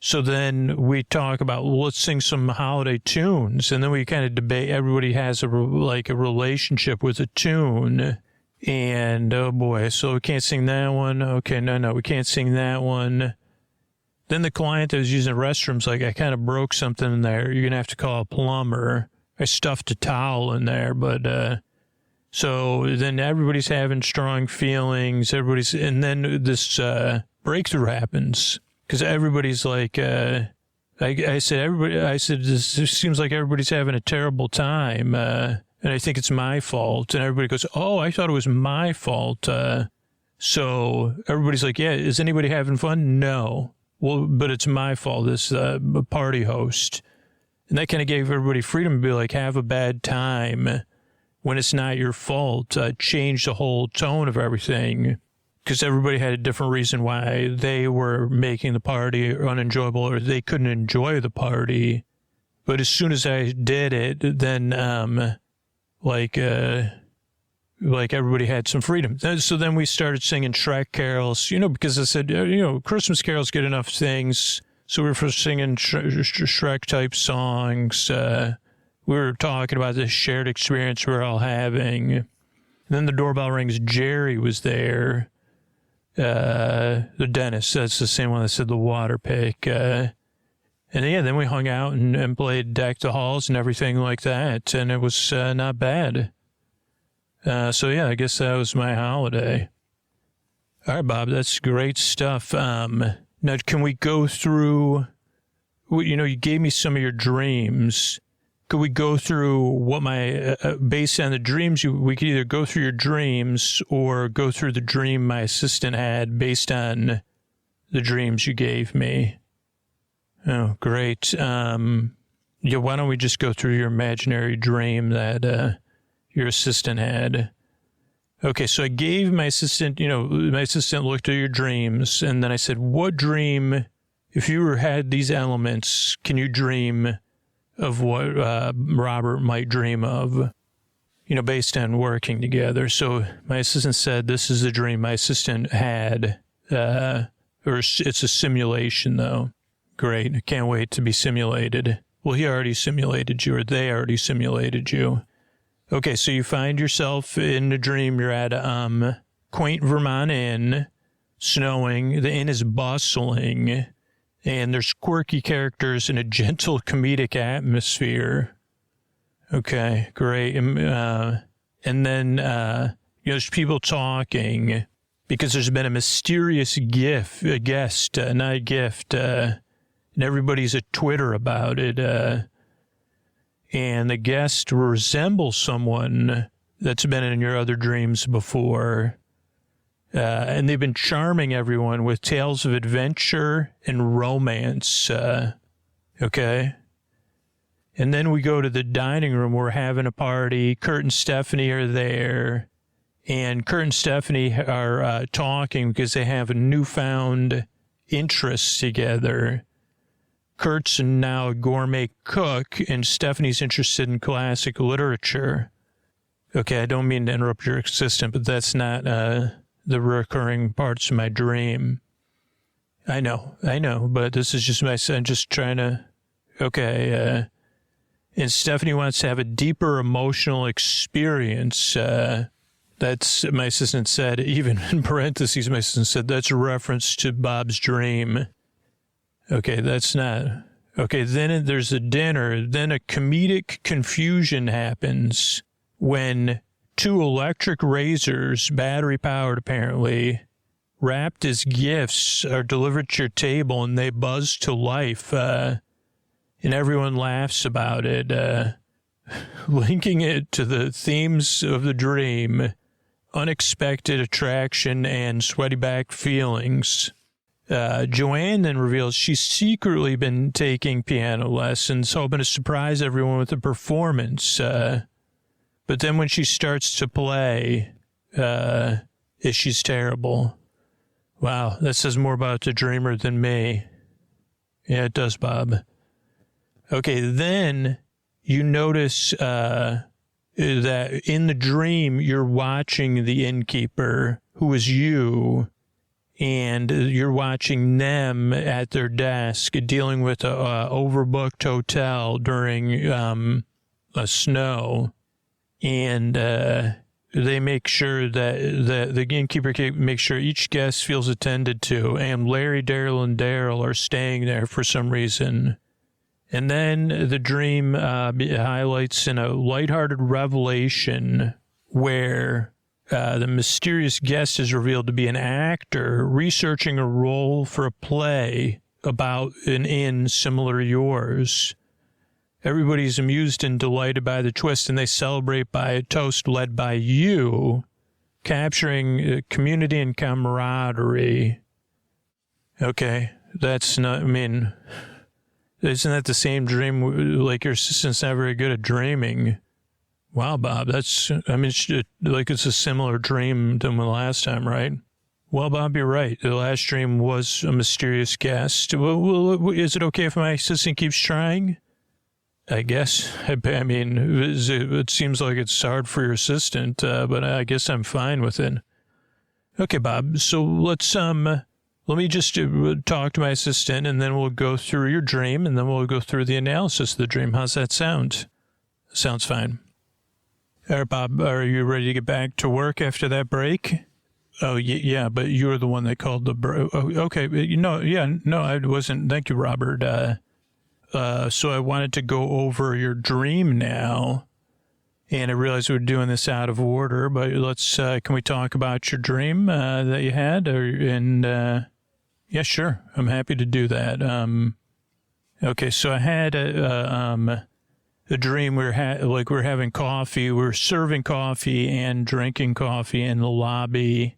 So then we talk about, well, let's sing some holiday tunes. And then we kind of debate. Everybody has a relationship with a tune. And, oh boy, so we can't sing that one. Okay, no, we can't sing that one. Then the client that was using the restrooms, like, I kind of broke something in there. You're going to have to call a plumber. I stuffed a towel in there, but, so then everybody's having strong feelings. And then this, breakthrough happens. Because everybody's like, I said, this seems like everybody's having a terrible time, and I think it's my fault. And everybody goes, oh, I thought it was my fault. So everybody's like, yeah, is anybody having fun? No. Well, but it's my fault, this party host. And that kind of gave everybody freedom to be like, have a bad time when it's not your fault. Change the whole tone of everything. Because everybody had a different reason why they were making the party unenjoyable, or they couldn't enjoy the party. But as soon as I did it, then like everybody had some freedom. So then we started singing Shrek carols, because I said, Christmas carols get enough things. So we were singing Shrek type songs. We were talking about this shared experience we're all having. And then the doorbell rings. Jerry was there. The dentist, that's the same one that said the water pick. And yeah, then we hung out and played Deck the Halls and everything like that. And it was not bad. So yeah, I guess that was my holiday. All right, Bob, that's great stuff. Now, can we go through, you gave me some of your dreams. Could we go through what based on the dreams, we could either go through your dreams or go through the dream my assistant had based on the dreams you gave me. Oh, great. Why don't we just go through your imaginary dream that your assistant had? Okay, so I gave my assistant, my assistant looked at your dreams, and then I said, what dream, if you had these elements, can you dream of what Robert might dream of, based on working together? So my assistant said, this is the dream my assistant had, or it's a simulation, though. Great. I can't wait to be simulated. Well, he already simulated you, or they already simulated you. Okay, so you find yourself in a dream. You're at a quaint Vermont inn, snowing. The inn is bustling. And there's quirky characters in a gentle comedic atmosphere. Okay, great. And then, there's people talking because there's been a mysterious guest, and everybody's at Twitter about it. and the guest resembles someone that's been in your other dreams before. And they've been charming everyone with tales of adventure and romance. Okay. And then we go to the dining room. We're having a party. Kurt and Stephanie are there. And Kurt and Stephanie are talking because they have a newfound interest together. Kurt's now a gourmet cook, and Stephanie's interested in classic literature. Okay, I don't mean to interrupt your assistant, but that's not the recurring parts of my dream. I know, but this is just my son just trying to... Okay, and Stephanie wants to have a deeper emotional experience. That's, my assistant said, even in parentheses, my assistant said, that's a reference to Bob's dream. Okay, that's not. Okay, then there's a dinner. Then a comedic confusion happens when 2 electric razors, battery-powered apparently, wrapped as gifts, are delivered to your table, and they buzz to life. And everyone laughs about it, linking it to the themes of the dream, unexpected attraction, and sweaty back feelings. Joanne then reveals she's secretly been taking piano lessons, hoping to surprise everyone with a performance. But then when she starts to play, she's terrible. Wow, that says more about the dreamer than me. Yeah, it does, Bob. Okay, then you notice that in the dream, you're watching the innkeeper, who is you, and you're watching them at their desk dealing with a overbooked hotel during a snow. And they make sure that the innkeeper makes sure each guest feels attended to. And Larry, Daryl, and Daryl are staying there for some reason. And then the dream highlights in a lighthearted revelation where the mysterious guest is revealed to be an actor researching a role for a play about an inn similar to yours. Everybody's amused and delighted by the twist, and they celebrate by a toast led by you, capturing community and camaraderie. Okay, that's not, I mean, isn't that the same dream? Like, your assistant's not very good at dreaming. Wow, Bob, that's, I mean, it's a similar dream than the last time, right? Well, Bob, you're right. The last dream was a mysterious guest. Well, is it okay if my assistant keeps trying? I guess. I mean, it seems like it's hard for your assistant, but I guess I'm fine with it. Okay, Bob, so let's, let me just talk to my assistant, and then we'll go through your dream, and then we'll go through the analysis of the dream. How's that sound? Sounds fine. All right, Bob, are you ready to get back to work after that break? Oh, yeah, but you were the one that called the break. Oh, okay, I wasn't. Thank you, Robert. So I wanted to go over your dream now, and I realized we were doing this out of order, but let's, can we talk about your dream that you had? Yeah, sure. I'm happy to do that. Okay, so I had a dream. We're having coffee. We're serving coffee and drinking coffee in the lobby.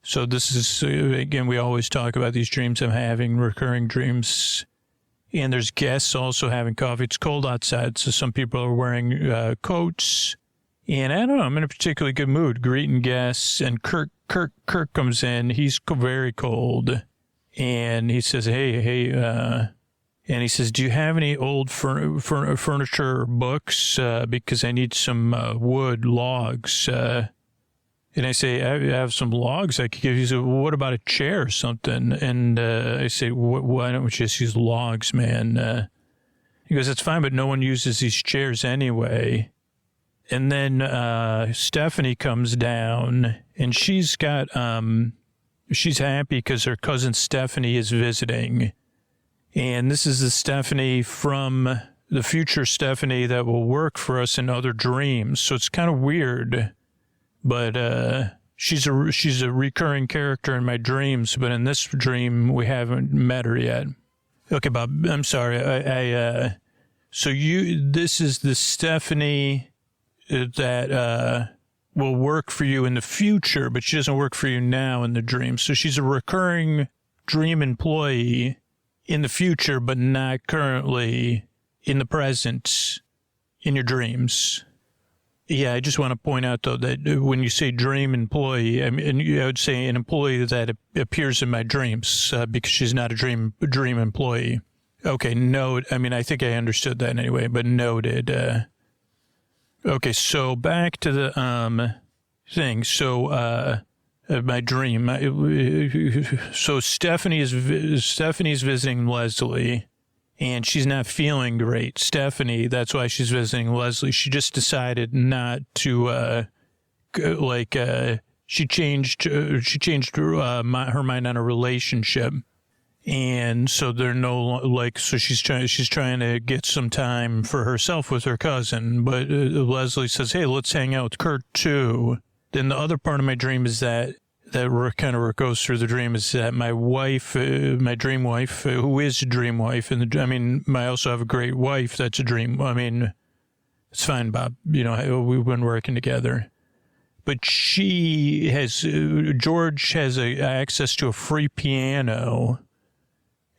So this is, again, we always talk about these dreams I'm having, recurring dreams. And there's guests also having coffee. It's cold outside, so some people are wearing coats. And I don't know, I'm in a particularly good mood, greeting guests. And Kirk comes in. He's very cold. And he says, hey, and he says, do you have any old furniture or books? Because I need some wood logs. And I say, I have some logs I could give you. He said, well, what about a chair or something? And I say, why don't we just use logs, man? He goes, that's fine, but no one uses these chairs anyway. And then Stephanie comes down, and she's got, she's happy because her cousin Stephanie is visiting. And this is the Stephanie from the future Stephanie that will work for us in other dreams. So it's kind of weird. But she's a recurring character in my dreams, but in this dream we haven't met her yet. Okay, Bob, I'm sorry. So this is the Stephanie that will work for you in the future, but she doesn't work for you now in the dream. So she's a recurring dream employee in the future, but not currently in the present in your dreams. Yeah, I just want to point out, though, that when you say dream employee, I would say an employee that appears in my dreams because she's not a dream employee. Okay, I think I understood that anyway, but noted. Okay, so back to the thing. So my dream. So Stephanie's visiting Leslie, and she's not feeling great. Stephanie, that's why she's visiting Leslie. She just decided not to she changed her mind on a relationship. And so they're so she's trying to get some time for herself with her cousin. But Leslie says, hey, let's hang out with Kurt too. Then the other part of my dream is that kind of goes through the dream is that my wife, my dream wife, who is a dream wife, I also have a great wife that's a dream. It's fine, Bob. We've been working together. But George has access to a free piano.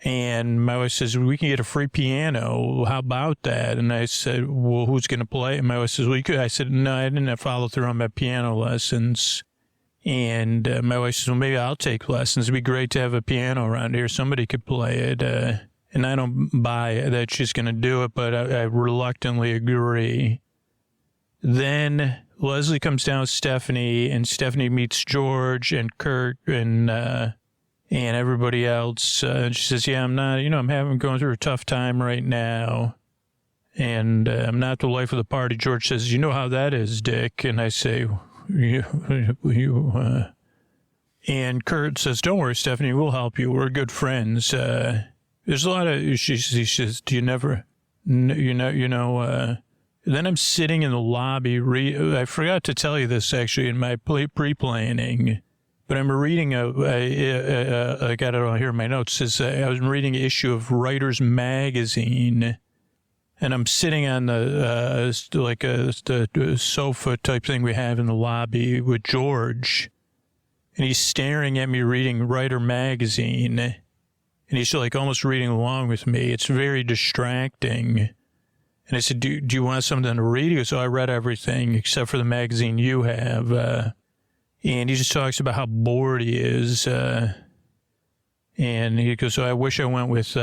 And my wife says, we can get a free piano. How about that? And I said, well, who's going to play? And my wife says, well, you could. I said, no, I didn't follow through on my piano lessons. And my wife says, well, maybe I'll take lessons. It'd be great to have a piano around here. Somebody could play it. And I don't buy that she's going to do it, but I reluctantly agree. Then Leslie comes down with Stephanie, and Stephanie meets George and Kurt and everybody else. And she says, yeah, I'm not, I'm going through a tough time right now. And I'm not the life of the party. George says, you know how that is, Dick. And I say, and Kurt says, don't worry, Stephanie, we'll help you. We're good friends. There's a lot of, she says, do you never, then I'm sitting in the lobby. I forgot to tell you this actually in my pre-planning, but I'm reading I got it all here in my notes. I was reading an issue of Writer's Magazine. And I'm sitting on the sofa type thing we have in the lobby with George, and he's staring at me reading Writer Magazine, and he's almost reading along with me. It's very distracting. And I said, "Do you want something to read?" He goes, "Oh, I read everything except for the magazine you have." And he just talks about how bored he is. And he goes, so I wish I went with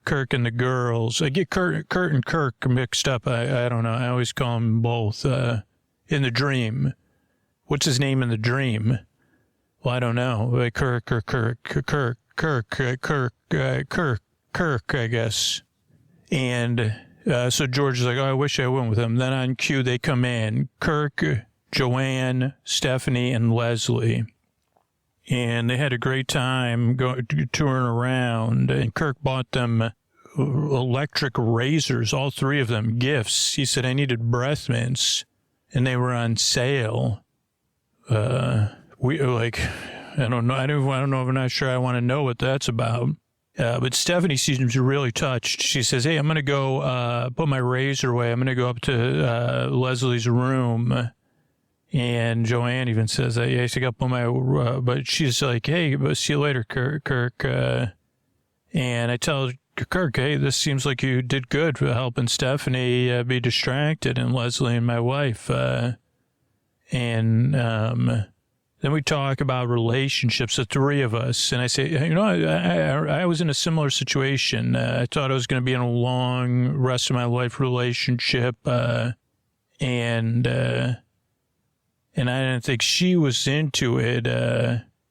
Kirk and the girls. I get Kurt and Kirk mixed up. I don't know. I always call them both in the dream. What's his name in the dream? Well, I don't know. Kirk, I guess. And so George is like, oh, I wish I went with him. Then on cue, they come in. Kirk, Joanne, Stephanie, and Leslie. And they had a great time touring around. And Kirk bought them electric razors, all three of them, gifts. He said, I needed breath mints, and they were on sale. I don't know. I don't know if I'm not sure I want to know what that's about. But Stephanie seems really touched. She says, hey, I'm going to go put my razor away. I'm going to go up to Leslie's room. And Joanne even says, I used to go put my, but she's like, hey, see you later, Kirk. And I tell Kirk, hey, this seems like you did good for helping Stephanie be distracted, and Leslie and my wife. Then we talk about relationships, the three of us. And I say, I was in a similar situation. I thought I was going to be in a long rest of my life relationship. And I didn't think she was into it.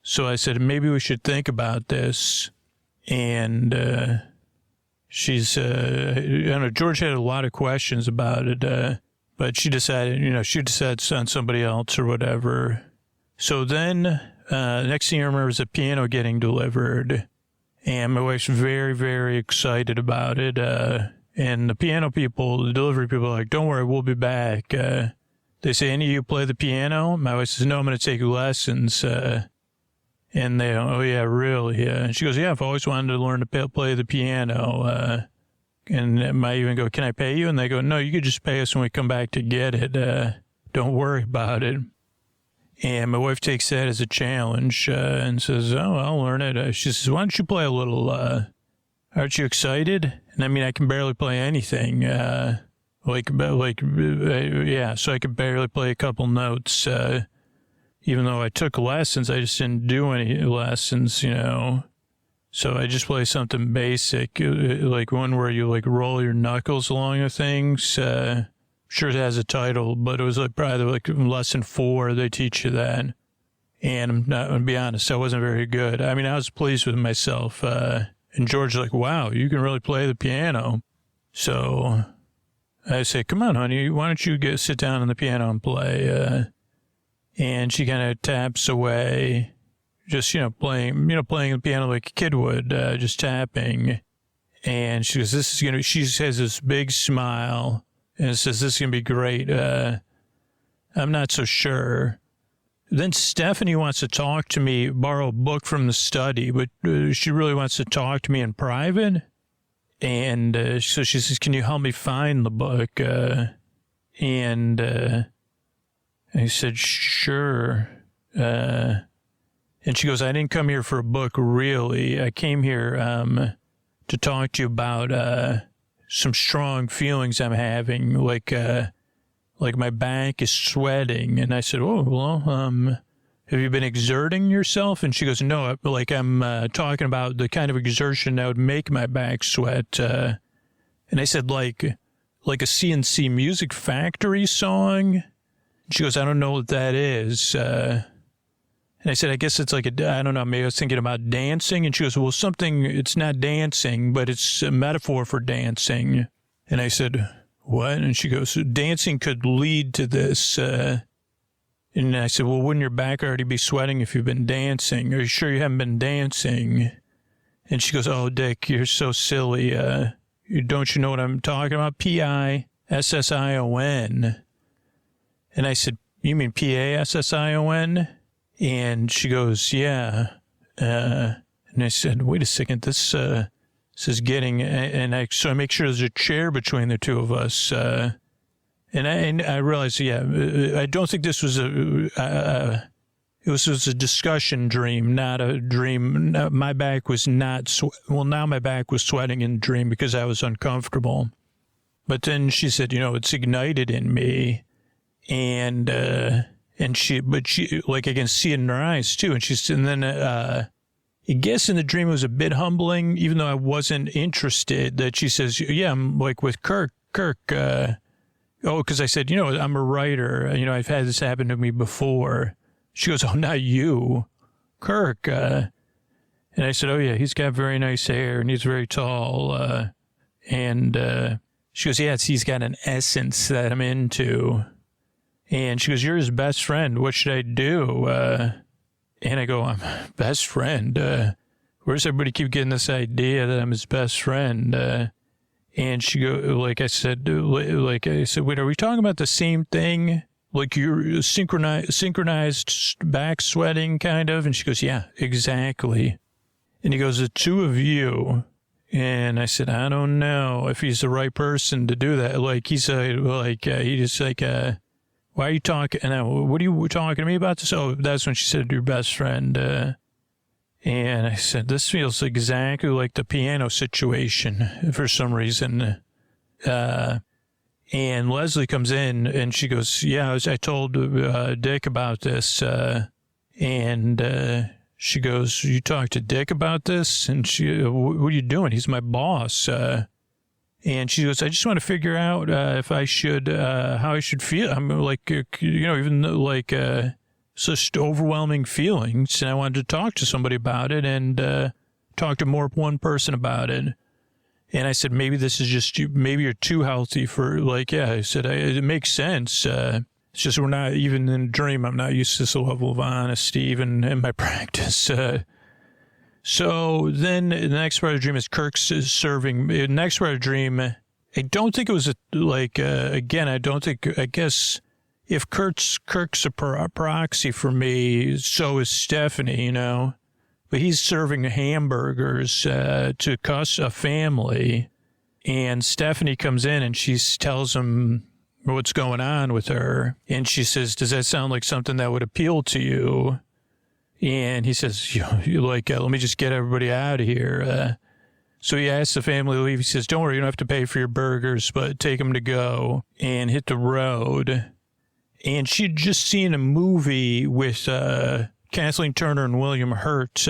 So I said, maybe we should think about this. And she's, George had a lot of questions about it. But she decided, she decided to send somebody else or whatever. So then, next thing I remember is a piano getting delivered. And my wife's very, very excited about it. And the piano people, the delivery people are like, don't worry, we'll be back. They say, any of you play the piano? My wife says, no, I'm going to take lessons. And they go, oh, yeah, really? Yeah. And she goes, yeah, I've always wanted to learn to play the piano. And I even go, can I pay you? And they go, no, you could just pay us when we come back to get it. Don't worry about it. And my wife takes that as a challenge and says, oh, I'll learn it. She says, why don't you play a little? Aren't you excited? And I mean, I can barely play anything. Yeah, so I could barely play a couple notes. Even though I took lessons, I just didn't do any lessons, you know. So I just play something basic, like one where you like roll your knuckles along the things. Sure it has a title, but it was like probably like lesson 4, they teach you that. And I'm not going to be honest, I wasn't very good. I mean, I was pleased with myself. And George's like, wow, you can really play the piano. So I say, come on, honey, why don't you sit down on the piano and play? And she kind of taps away, just, playing the piano like a kid would, just tapping. And she goes, she has this big smile and says, this is going to be great. I'm not so sure. Then Stephanie wants to talk to me, borrow a book from the study, but she really wants to talk to me in private. And so she says, can you help me find the book? And I said, sure. And she goes, I didn't come here for a book, really. I came here to talk to you about some strong feelings I'm having, like my back is sweating. And I said, oh, well, have you been exerting yourself? And she goes, no, I'm talking about the kind of exertion that would make my back sweat. And I said, like a CNC Music Factory song? She goes, I don't know what that is. And I said, I guess it's I don't know, maybe I was thinking about dancing. And she goes, well, it's not dancing, but it's a metaphor for dancing. And I said, what? And she goes, dancing could lead to this. And I said, well, wouldn't your back already be sweating if you've been dancing? Are you sure you haven't been dancing? And she goes, oh, Dick, you're so silly. Don't you know what I'm talking about? Pission. And I said, you mean Passion? And she goes, yeah. And I said, wait a second, this is getting, so I make sure there's a chair between the two of us. And I realized, I don't think this was it was a discussion dream, not a dream. My back was not, now my back was sweating in the dream because I was uncomfortable. But then she said, it's ignited in me. And she, I can see it in her eyes too. And then, I guess in the dream it was a bit humbling, even though I wasn't interested, that she says, yeah, I'm like with Kirk, because I said, I'm a writer. I've had this happen to me before. She goes, oh, not you, Kirk. And I said, oh, yeah, he's got very nice hair and he's very tall. And she goes, yeah, he's got an essence that I'm into. And she goes, you're his best friend. What should I do? And I go, I'm best friend. Where's everybody keep getting this idea that I'm his best friend? And she go, I said, wait, are we talking about the same thing? Like you're synchronized back sweating kind of? And she goes, yeah, exactly. And he goes, the two of you. And I said, I don't know if he's the right person to do that. Why are you talking? And what are you talking to me about this? Oh, that's when she said, your best friend. And I said, this feels exactly like the piano situation for some reason. And Leslie comes in and she goes, yeah, I told Dick about this. And she goes, you talked to Dick about this? And she, what are you doing? He's my boss. And she goes, I just want to figure out if I should, how I should feel. I'm even though such overwhelming feelings. And I wanted to talk to somebody about it and talk to one person about it. And I said, maybe this is just you. Maybe you're too healthy for I said, it makes sense. It's just we're not, even in a dream, I'm not used to this level of honesty, even in my practice. So then the next part of the dream is Kirk's serving. The next part of the dream, I don't think it was I guess if Kirk's a proxy for me, so is Stephanie, But he's serving hamburgers to a family. And Stephanie comes in and she tells him what's going on with her. And she says, does that sound like something that would appeal to you? And he says, you like, let me just get everybody out of here. So he asks the family to leave. He says, don't worry, you don't have to pay for your burgers, but take them to go and hit the road. And she'd just seen a movie with Kathleen Turner and William Hurt,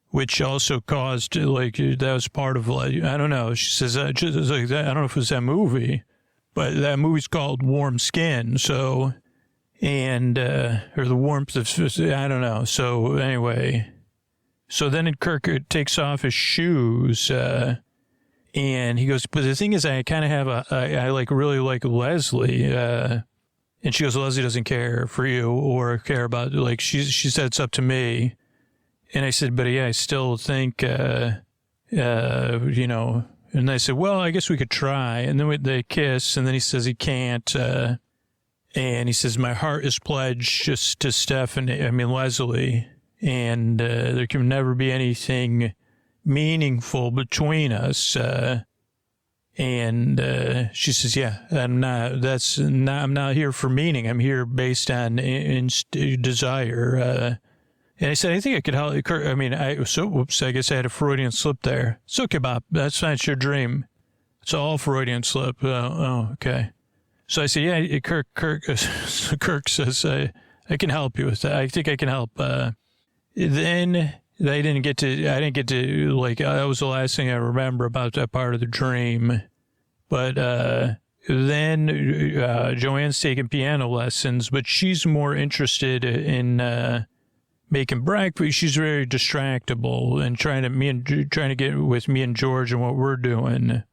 which also caused, like, that was part of, like, I don't know. She says, just like that, I don't know if it was that movie, but that movie's called Warm Skin. So, and, or the warmth of, I don't know. So anyway, so then Kirk takes off his shoes, and he goes, but the thing is, I kind of have I like really like Leslie, and she goes, Leslie doesn't care for you or care about, like, she said it's up to me. And I said, but yeah, I still think, you know, and I said, well, I guess we could try. And then they kiss, and then he says he can't. And he says, my heart is pledged just to Leslie, and there can never be anything meaningful between us. And she says, yeah, I'm not here for meaning. I'm here based on desire. And I said, I think I could help. I mean, I guess I had a Freudian slip there. It's okay, Bob. That's fine. It's your dream. It's all Freudian slip. Oh, okay. So I said, yeah, Kirk says, I can help you with that. I think I can help. Then I didn't get to, like, that was the last thing I remember about that part of the dream. But then Joanne's taking piano lessons, but she's more interested in making breakfast. She's very distractible and trying to get with me and George and what we're doing.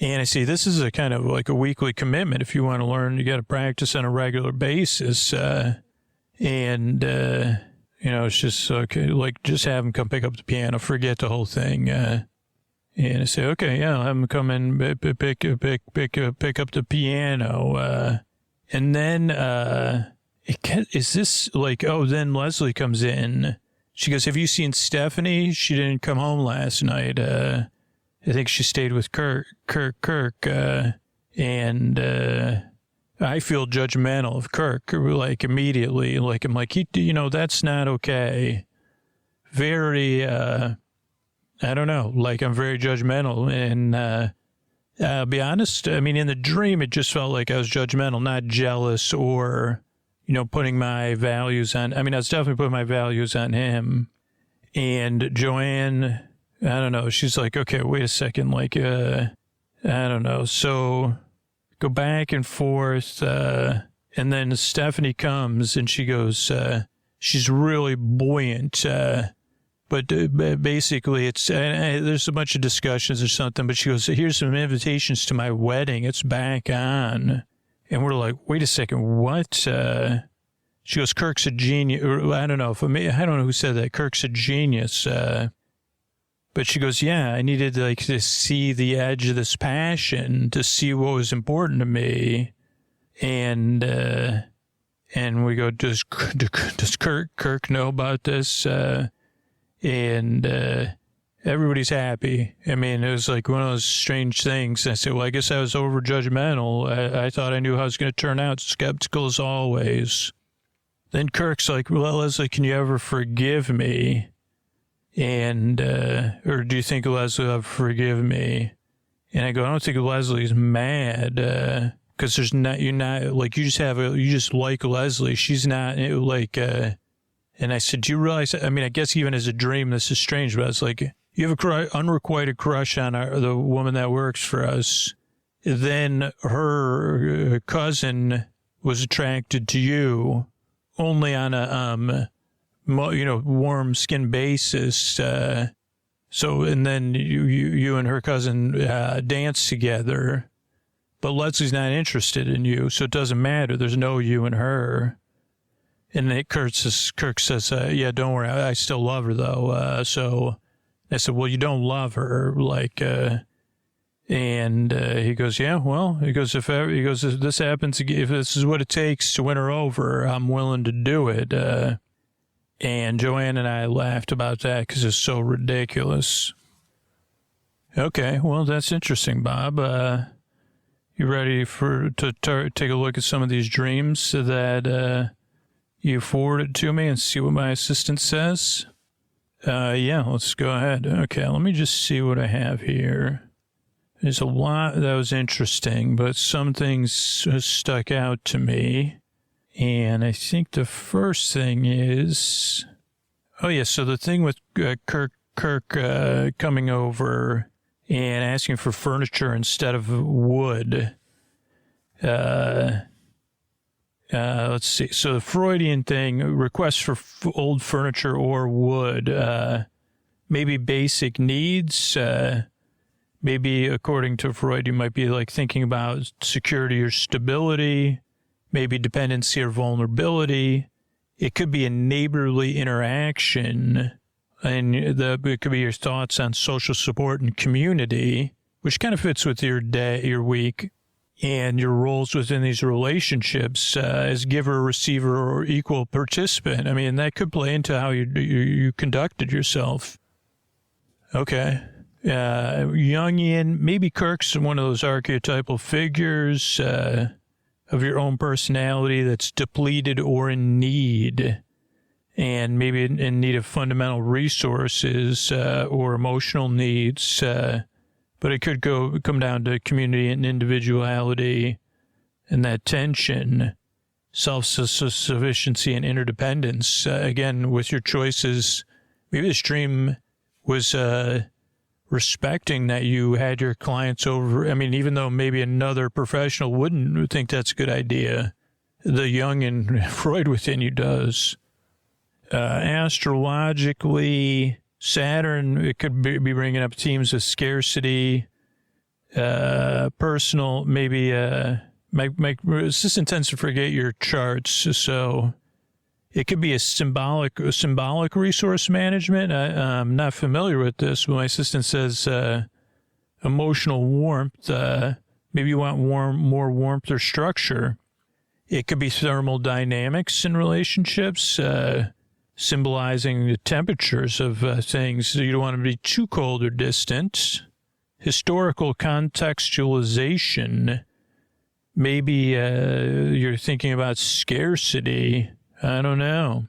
And I see this is a kind of like a weekly commitment. If you want to learn, you got to practice on a regular basis. And you know, it's just okay. Like, just have him come pick up the piano. Forget the whole thing. And I say, okay, yeah, I'll have him come in, pick up the piano. And then is this like, oh, then Leslie comes in. She goes, have you seen Stephanie? She didn't come home last night. I think she stayed with Kirk. And I feel judgmental of Kirk, like, immediately. Like, I'm like, you know, that's not okay. Very, I don't know, like, I'm very judgmental. And I'll be honest, I mean, in the dream, it just felt like I was judgmental, not jealous or, you know, putting my values on. I mean, I was definitely putting my values on him. And Joanne, I don't know, she's like, okay, wait a second, like, I don't know. So go back and forth. And then Stephanie comes and she goes, she's really buoyant. But basically, it's there's a bunch of discussions or something. But she goes, here's some invitations to my wedding. It's back on. And we're like, wait a second, what? She goes, Kirk's a genius. I don't know who said that. Kirk's a genius. But she goes, yeah, I needed to see the edge of this passion, to see what was important to me. And we go, does Kirk know about this? And everybody's happy. I mean, it was like one of those strange things. I said, well, I guess I was over judgmental. I thought I knew how it was going to turn out. Skeptical as always. Then Kirk's like, well, Leslie, can you ever forgive me? And, or do you think Leslie will ever forgive me? And I go, I don't think Leslie's mad, cause you're not, like, you just like Leslie. She's not, like, and I said, do you realize, I mean, I guess even as a dream, this is strange, but it's like, you have a unrequited crush on the woman that works for us. Then her cousin was attracted to you only on a, warm skin basis. So, and then you and her cousin dance together, but Leslie's not interested in you, so it doesn't matter. There's no you and her. And then Kirk says, yeah, don't worry, I still love her though. So I said, well, you don't love her, like, and he goes, yeah, well, if this happens, if this is what it takes to win her over, I'm willing to do it. And Joanne and I laughed about that because it's so ridiculous. Okay, well, that's interesting, Bob. You ready to take a look at some of these dreams that you forwarded to me and see what my assistant says? Yeah, let's go ahead. Okay, let me just see what I have here. There's a lot that was interesting, but some things stuck out to me. And I think the first thing is... Oh, yeah, so the thing with Kirk coming over and asking for furniture instead of wood. Let's see. So the Freudian thing, requests for old furniture or wood, maybe basic needs. Maybe according to Freud, you might be like thinking about security or stability, maybe dependency or vulnerability. It could be a neighborly interaction, and it could be your thoughts on social support and community, which kind of fits with your day, your week, and your roles within these relationships as giver, receiver, or equal participant. I mean, that could play into how you conducted yourself. Okay. Jungian, maybe Kirk's one of those archetypal figures of your own personality that's depleted or in need, and maybe in need of fundamental resources or emotional needs. But it could come down to community and individuality and that tension, self-sufficiency and interdependence. Again, with your choices, maybe this dream was respecting that you had your clients over. I mean, even though maybe another professional wouldn't think that's a good idea, the young and Freud within you does. Astrologically, Saturn, it could be bringing up themes of scarcity, personal, maybe, my assistant tends to forget your charts, so it could be a symbolic resource management. I'm not familiar with this, but my assistant says emotional warmth. Maybe you want more warmth or structure. It could be thermodynamics in relationships, symbolizing the temperatures of things. So you don't want to be too cold or distant. Historical contextualization. Maybe you're thinking about scarcity. I don't know.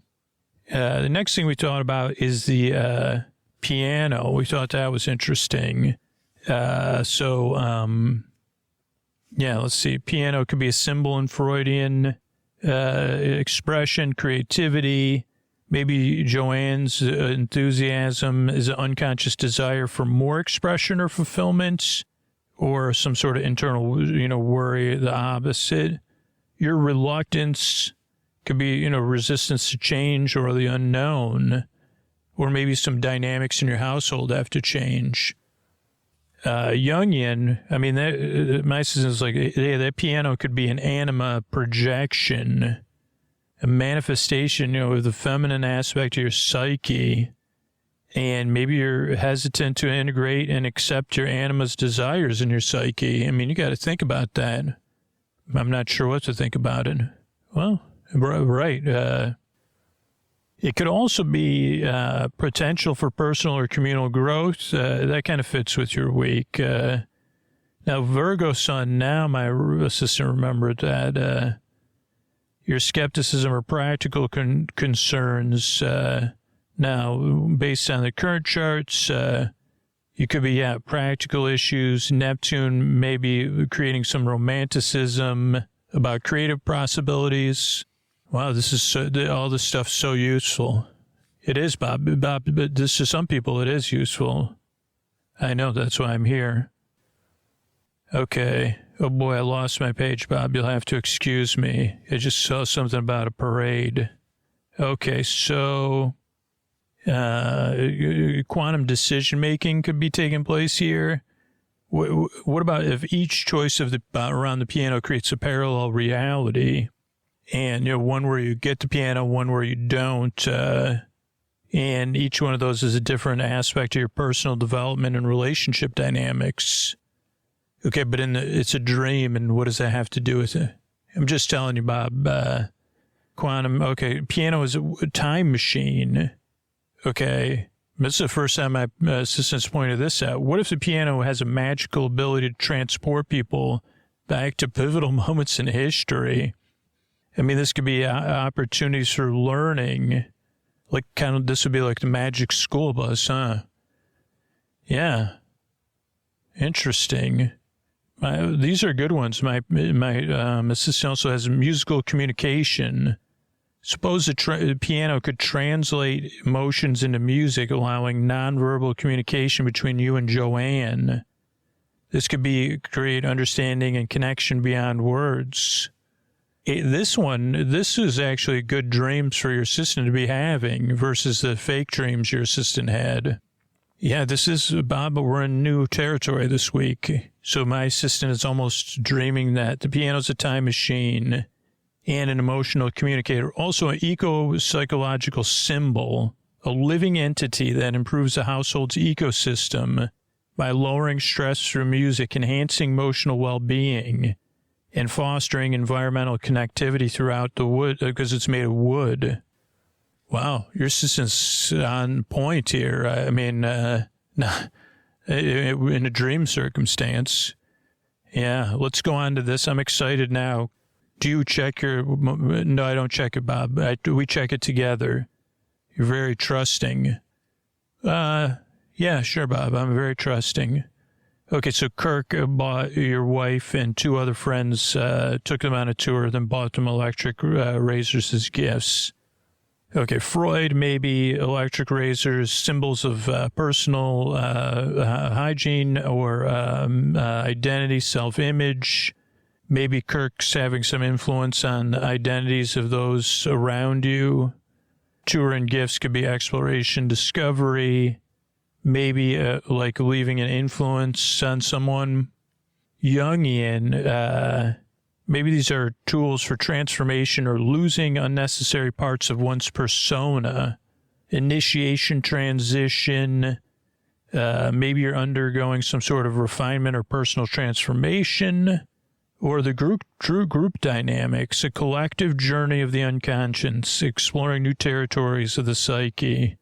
The next thing we thought about is the piano. We thought that was interesting. Yeah, let's see. Piano could be a symbol in Freudian expression, creativity. Maybe Joanne's enthusiasm is an unconscious desire for more expression or fulfillment, or some sort of internal, worry, the opposite. Your reluctance could be, resistance to change or the unknown, or maybe some dynamics in your household have to change. Jungian, I mean, my assistant's like, yeah, that piano could be an anima projection, a manifestation, of the feminine aspect of your psyche, and maybe you're hesitant to integrate and accept your anima's desires in your psyche. I mean, you got to think about that. I'm not sure what to think about it. Well, right. It could also be potential for personal or communal growth. That kind of fits with your week. Now, Virgo sun, now my assistant remembered that your skepticism or practical concerns, now, based on the current charts, you could be practical issues. Neptune maybe creating some romanticism about creative possibilities. Wow, this is all this stuff's so useful. It is, Bob, but this to some people it is useful. I know, that's why I'm here. Okay. Oh boy, I lost my page, Bob. You'll have to excuse me. I just saw something about a parade. Okay, so quantum decision-making could be taking place here. What about if each choice of around the piano creates a parallel reality? And, one where you get the piano, one where you don't. And each one of those is a different aspect of your personal development and relationship dynamics. Okay, but it's a dream, and what does that have to do with it? I'm just telling you, Bob. Quantum, okay, piano is a time machine. Okay, This is the first time my assistants pointed this out. What if the piano has a magical ability to transport people back to pivotal moments in history? I mean, this could be opportunities for learning. Like, this would be like the magic school bus, huh? Yeah. Interesting. These are good ones. My assistant also has musical communication. Suppose the piano could translate emotions into music, allowing nonverbal communication between you and Joanne. This could create understanding and connection beyond words. This is actually good dreams for your assistant to be having versus the fake dreams your assistant had. Yeah, this is, Bob, but we're in new territory this week. So my assistant is almost dreaming that the piano's a time machine and an emotional communicator, also an eco-psychological symbol, a living entity that improves the household's ecosystem by lowering stress through music, enhancing emotional well-being, and fostering environmental connectivity throughout the wood, because it's made of wood. Wow, your assistant's on point here. I mean, in a dream circumstance. Yeah, let's go on to this. I'm excited now. Do you check no, I don't check it, Bob. We check it together. You're very trusting. Yeah, sure, Bob. I'm very trusting. Okay, so Kirk bought your wife and two other friends, took them on a tour, then bought them electric razors as gifts. Okay, Freud, maybe electric razors, symbols of personal hygiene or identity, self-image. Maybe Kirk's having some influence on the identities of those around you. Tour and gifts could be exploration, discovery, maybe like leaving an influence on someone. Jungian, maybe these are tools for transformation or losing unnecessary parts of one's persona. Initiation, transition, maybe you're undergoing some sort of refinement or personal transformation. Or the true group dynamics, a collective journey of the unconscious, exploring new territories of the psyche.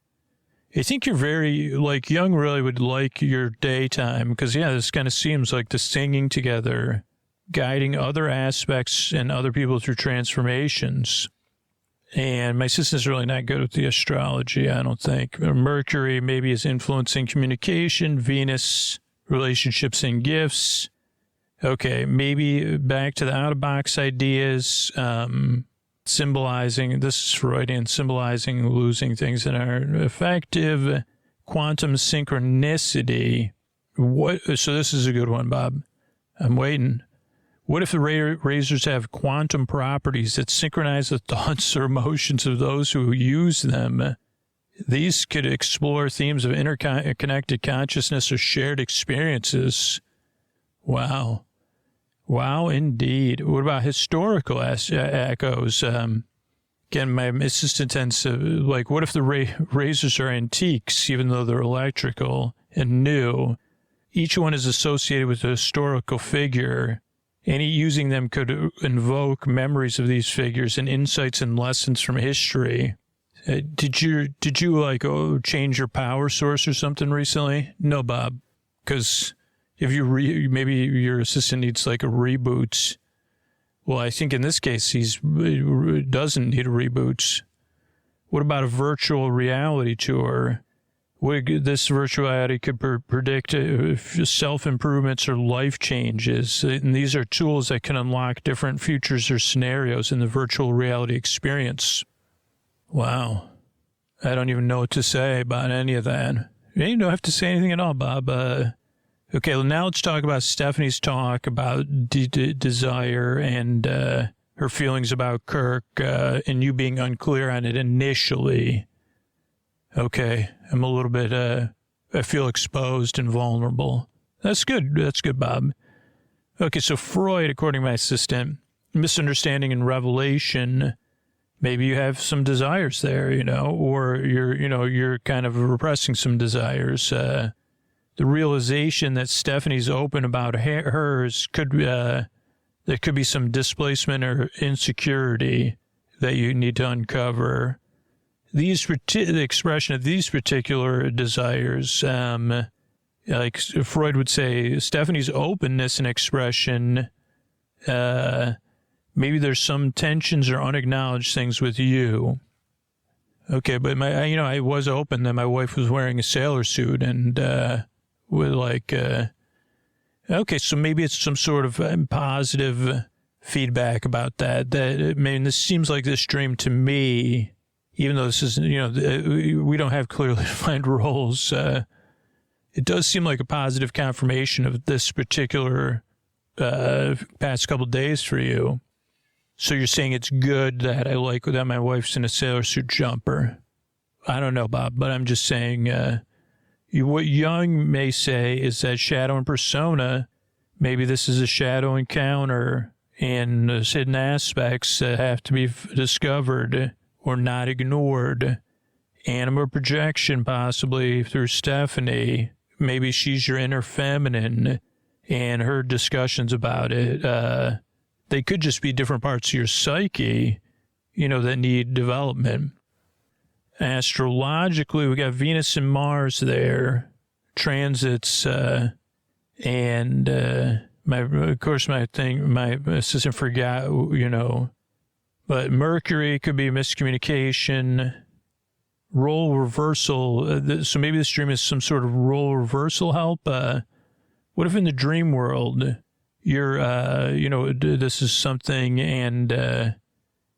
I think you're very, Jung really would like your daytime, because, yeah, this kind of seems like the singing together, guiding other aspects and other people through transformations. And my assistant's really not good with the astrology, I don't think. Mercury maybe is influencing communication, Venus, relationships and gifts. Okay, maybe back to the out-of-box ideas, symbolizing, this is Freudian, symbolizing losing things that aren't effective, quantum synchronicity. So this is a good one, Bob. I'm waiting. What if the razors have quantum properties that synchronize the thoughts or emotions of those who use them? These could explore themes of interconnected consciousness or shared experiences. Wow. Wow, indeed. What about historical echoes? Again, my assistant tends to, what if the razors are antiques, even though they're electrical and new? Each one is associated with a historical figure, and using them could invoke memories of these figures and insights and lessons from history. Did you change your power source or something recently? No, Bob, because if you maybe your assistant needs a reboot. Well, I think in this case he doesn't need a reboot. What about a virtual reality tour? This virtual reality could predict self-improvements or life changes. And these are tools that can unlock different futures or scenarios in the virtual reality experience. Wow. I don't even know what to say about any of that. You don't have to say anything at all, Bob. Okay, well, now let's talk about Stephanie's talk about desire and her feelings about Kirk and you being unclear on it initially. Okay, I'm a little bit, I feel exposed and vulnerable. That's good. That's good, Bob. Okay, so Freud, according to my assistant, misunderstanding and revelation. Maybe you have some desires there, or you're kind of repressing some desires. The realization that Stephanie's open about hers there could be some displacement or insecurity that you need to uncover. the expression of these particular desires, like Freud would say, Stephanie's openness and expression, maybe there's some tensions or unacknowledged things with you. Okay, but I was open that my wife was wearing a sailor suit and with okay, so maybe it's some sort of positive feedback about that. This seems like this dream to me, even though this is, we don't have clearly defined roles. It does seem like a positive confirmation of this particular past couple of days for you. So you're saying it's good that I like that my wife's in a sailor suit jumper. I don't know, Bob, but I'm just saying what Jung may say is that shadow and persona, maybe this is a shadow encounter and there's hidden aspects that have to be discovered or not ignored. Anima projection possibly through Stephanie. Maybe she's your inner feminine and her discussions about it. They could just be different parts of your psyche, that need development. Astrologically, we got Venus and Mars there, transits, and my assistant forgot, but Mercury could be miscommunication, role reversal. So maybe this dream is some sort of role reversal help. What if in the dream world you're, this is something and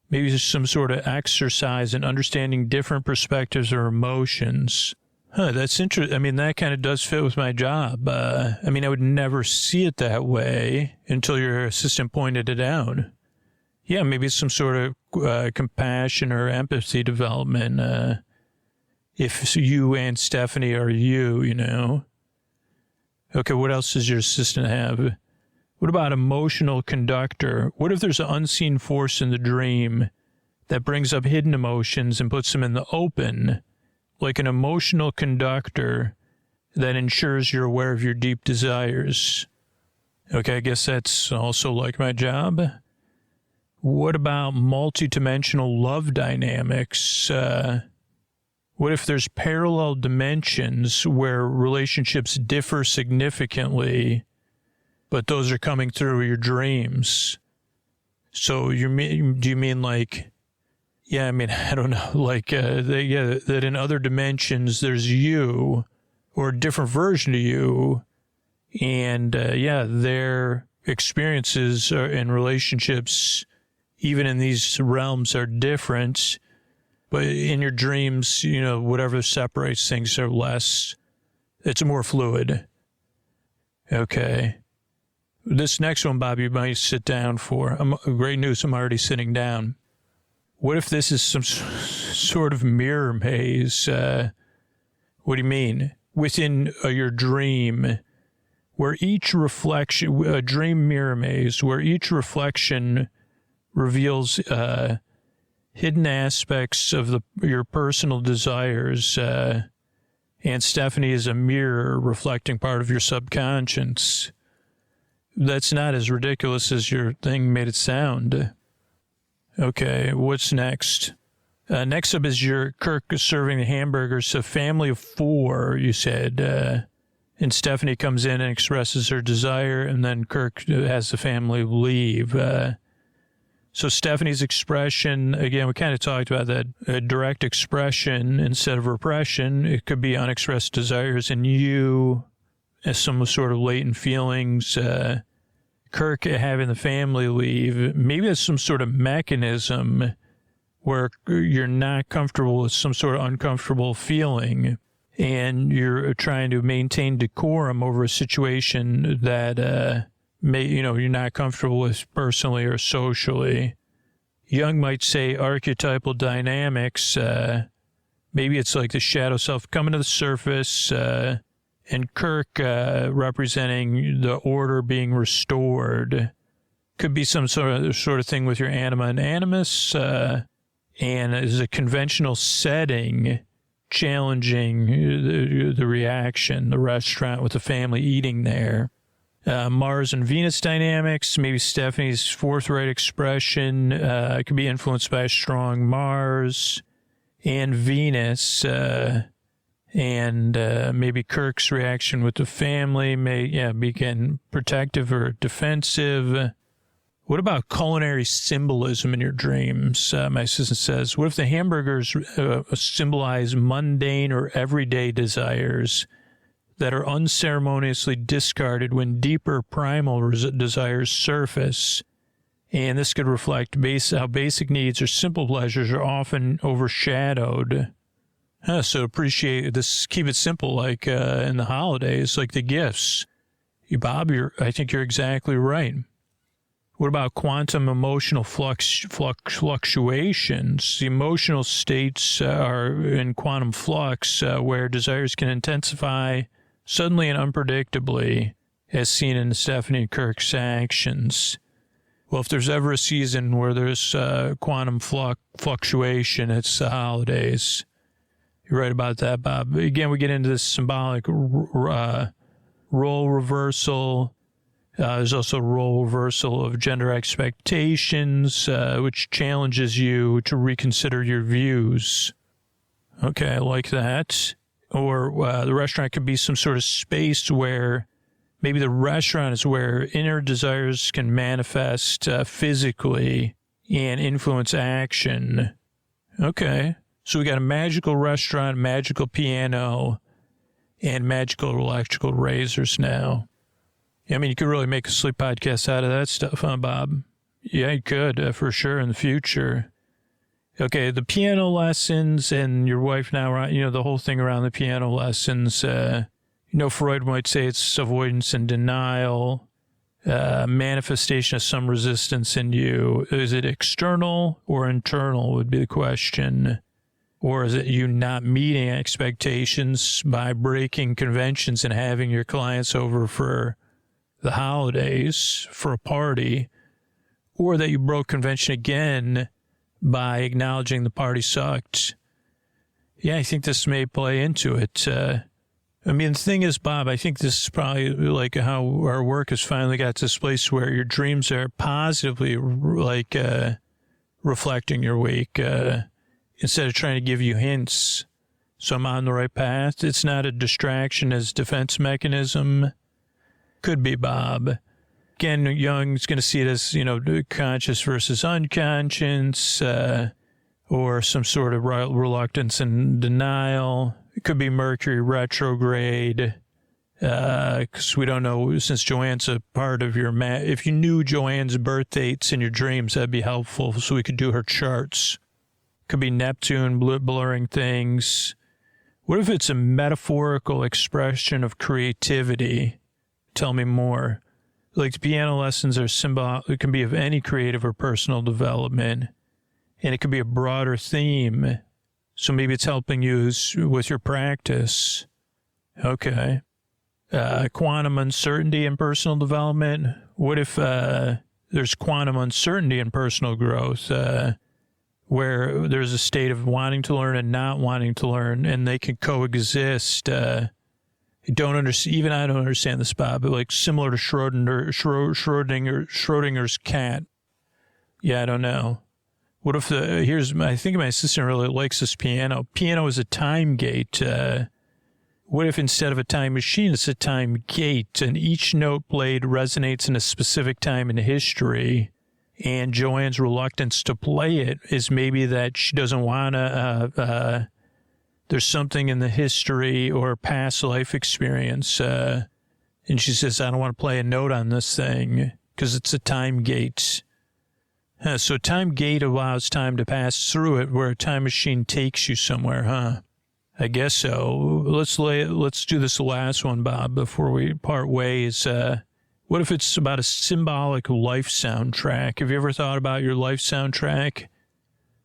maybe there's some sort of exercise in understanding different perspectives or emotions. That's interesting. That kind of does fit with my job. I would never see it that way until your assistant pointed it out. Yeah, maybe it's some sort of compassion or empathy development. If you and Stephanie are you. Okay, what else does your assistant have? What about emotional conductor? What if there's an unseen force in the dream that brings up hidden emotions and puts them in the open, like an emotional conductor that ensures you're aware of your deep desires? Okay, I guess that's also like my job. What about multidimensional love dynamics? What if there's parallel dimensions where relationships differ significantly, but those are coming through your dreams? So do you mean like, I don't know, like, that in other dimensions there's you or a different version of you, and their experiences and relationships, even in these realms, are different. But in your dreams, whatever separates things are less, it's more fluid. Okay. This next one, Bob, you might sit down for. Great news, I'm already sitting down. What if this is some sort of mirror maze? What do you mean? Within your dream, where each reflection, a dream mirror maze, where each reflection reveals hidden aspects of your personal desires, and Stephanie is a mirror reflecting part of your subconscious. That's not as ridiculous as your thing made it sound. Okay, what's next? Next up is your Kirk serving the hamburgers. A family of 4, you said. And Stephanie comes in and expresses her desire, and then Kirk has the family leave. So Stephanie's expression, again, we kind of talked about that direct expression instead of repression. It could be unexpressed desires in you, as some sort of latent feelings. Kirk having the family leave, maybe it's some sort of mechanism where you're not comfortable with some sort of uncomfortable feeling, and you're trying to maintain decorum over a situation that you're not comfortable with personally or socially. Jung might say archetypal dynamics. Maybe it's like the shadow self coming to the surface, and Kirk representing the order being restored. Could be some sort of thing with your anima and animus, and is a conventional setting challenging the reaction, the restaurant with the family eating there. Mars and Venus dynamics, maybe Stephanie's forthright expression could be influenced by a strong Mars, and Venus, and maybe Kirk's reaction with the family may begin protective or defensive. What about culinary symbolism in your dreams? My assistant says, what if the hamburgers symbolize mundane or everyday desires that are unceremoniously discarded when deeper primal desires surface? And this could reflect how basic needs or simple pleasures are often overshadowed. So appreciate this. Keep it simple, like in the holidays, like the gifts. Bob, I think you're exactly right. What about quantum emotional fluctuations? The emotional states are in quantum flux, where desires can intensify suddenly and unpredictably, as seen in Stephanie and Kirk's actions. Well, if there's ever a season where there's quantum fluctuation, it's the holidays. You're right about that, Bob. Again, we get into this symbolic role reversal. There's also a role reversal of gender expectations, which challenges you to reconsider your views. Okay, I like that. Or the restaurant could be some sort of space where maybe the restaurant is where inner desires can manifest physically and influence action. Okay, so we got a magical restaurant, magical piano, and magical electrical razors now. I mean, you could really make a sleep podcast out of that stuff, huh, Bob? Yeah, you could, for sure, in the future. Okay, the piano lessons and your wife now, the whole thing around the piano lessons. Freud might say it's avoidance and denial, manifestation of some resistance in you. Is it external or internal would be the question. Or is it you not meeting expectations by breaking conventions and having your clients over for the holidays for a party, or that you broke convention again by acknowledging the party sucked? Yeah, I think this may play into it. I mean, the thing is, Bob, I think this is probably like how our work has finally got to this place where your dreams are positively reflecting your week instead of trying to give you hints. So I'm on the right path. It's not a distraction as defense mechanism. Could be, Bob. Again, Jung's going to see it as, conscious versus unconscious, or some sort of reluctance and denial. It could be Mercury retrograde, because we don't know, since Joanne's a part of your if you knew Joanne's birth dates in your dreams, that'd be helpful so we could do her charts. Could be Neptune blurring things. What if it's a metaphorical expression of creativity? Tell me more. Like the piano lessons are symbolic. It can be of any creative or personal development, and it could be a broader theme. So maybe it's helping you with your practice. Okay. Quantum uncertainty in personal development. What if there's quantum uncertainty in personal growth, where there's a state of wanting to learn and not wanting to learn, and they can coexist? I don't understand. Even I don't understand this, Bob. But like similar to Schrodinger's cat. Yeah, I don't know. What if I think my assistant really likes this piano. Piano is a time gate. What if instead of a time machine, it's a time gate, and each note played resonates in a specific time in history, and Joanne's reluctance to play it is maybe that she doesn't want to, there's something in the history or past life experience, and she says, I don't want to play a note on this thing because it's a time gate. So time gate allows time to pass through it, where a time machine takes you somewhere, huh? I guess so. Let's do this last one, Bob, before we part ways. What if it's about a symbolic life soundtrack? Have you ever thought about your life soundtrack?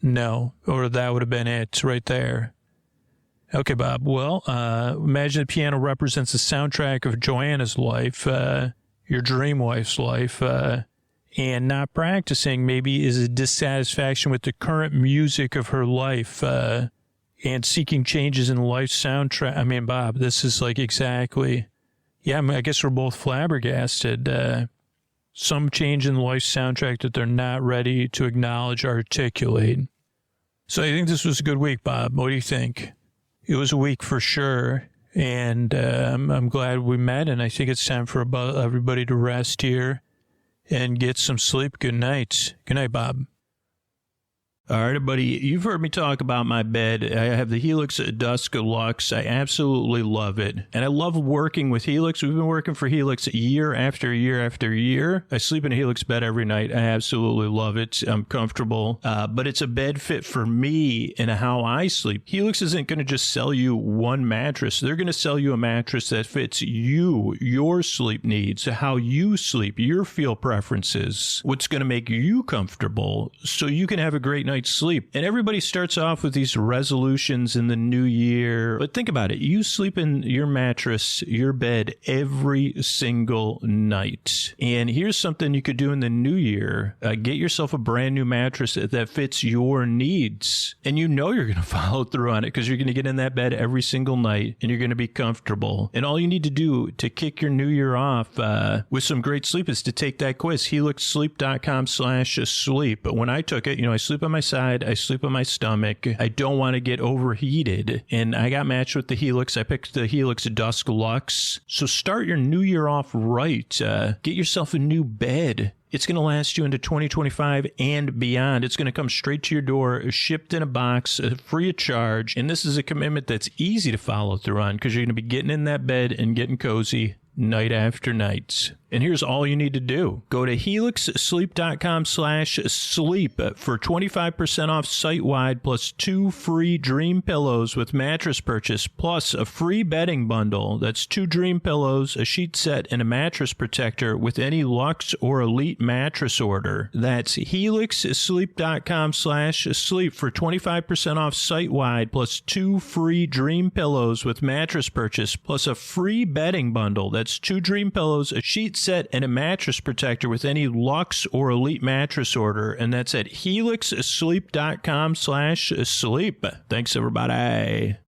No, or that would have been it right there. Okay, Bob. Well, imagine the piano represents the soundtrack of Joanna's life, your dream wife's life, and not practicing maybe is a dissatisfaction with the current music of her life, and seeking changes in the life soundtrack. I mean, Bob, this is like exactly, I guess we're both flabbergasted. Some change in the life soundtrack that they're not ready to acknowledge or articulate. So I think this was a good week, Bob. What do you think? It was a week for sure. And I'm glad we met. And I think it's time for everybody to rest here and get some sleep. Good night. Good night, Bob. All right, everybody, you've heard me talk about my bed. I have the Helix Dusk Luxe. I absolutely love it. And I love working with Helix. We've been working for Helix year after year after year. I sleep in a Helix bed every night. I absolutely love it. I'm comfortable. But it's a bed fit for me and how I sleep. Helix isn't going to just sell you one mattress. They're going to sell you a mattress that fits you, your sleep needs, how you sleep, your feel preferences, what's going to make you comfortable so you can have a great night's sleep. And everybody starts off with these resolutions in the new year. But think about it. You sleep in your mattress, your bed every single night. And here's something you could do in the new year. Get yourself a brand new mattress that fits your needs. And you know you're going to follow through on it because you're going to get in that bed every single night and you're going to be comfortable. And all you need to do to kick your new year off with some great sleep is to take that quiz, helixsleep.com/sleep. But when I took it, I sleep on my side, I sleep on my stomach. I don't want to get overheated. And I got matched with the Helix. I picked the Helix Dusk Luxe. So start your new year off right. Get yourself a new bed. It's going to last you into 2025 and beyond. It's going to come straight to your door, shipped in a box, free of charge. And this is a commitment that's easy to follow through on because you're going to be getting in that bed and getting cozy night after night. And here's all you need to do. Go to helixsleep.com/sleep for 25% off site-wide plus 2 free dream pillows with mattress purchase plus a free bedding bundle. That's 2 dream pillows, a sheet set, and a mattress protector with any Luxe or Elite mattress order. That's helixsleep.com/sleep for 25% off site-wide plus 2 free dream pillows with mattress purchase plus a free bedding bundle. That's 2 dream pillows, a sheet set, and a mattress protector with any Luxe or Elite mattress order. And that's at helixsleep.com/sleep. Thanks, everybody.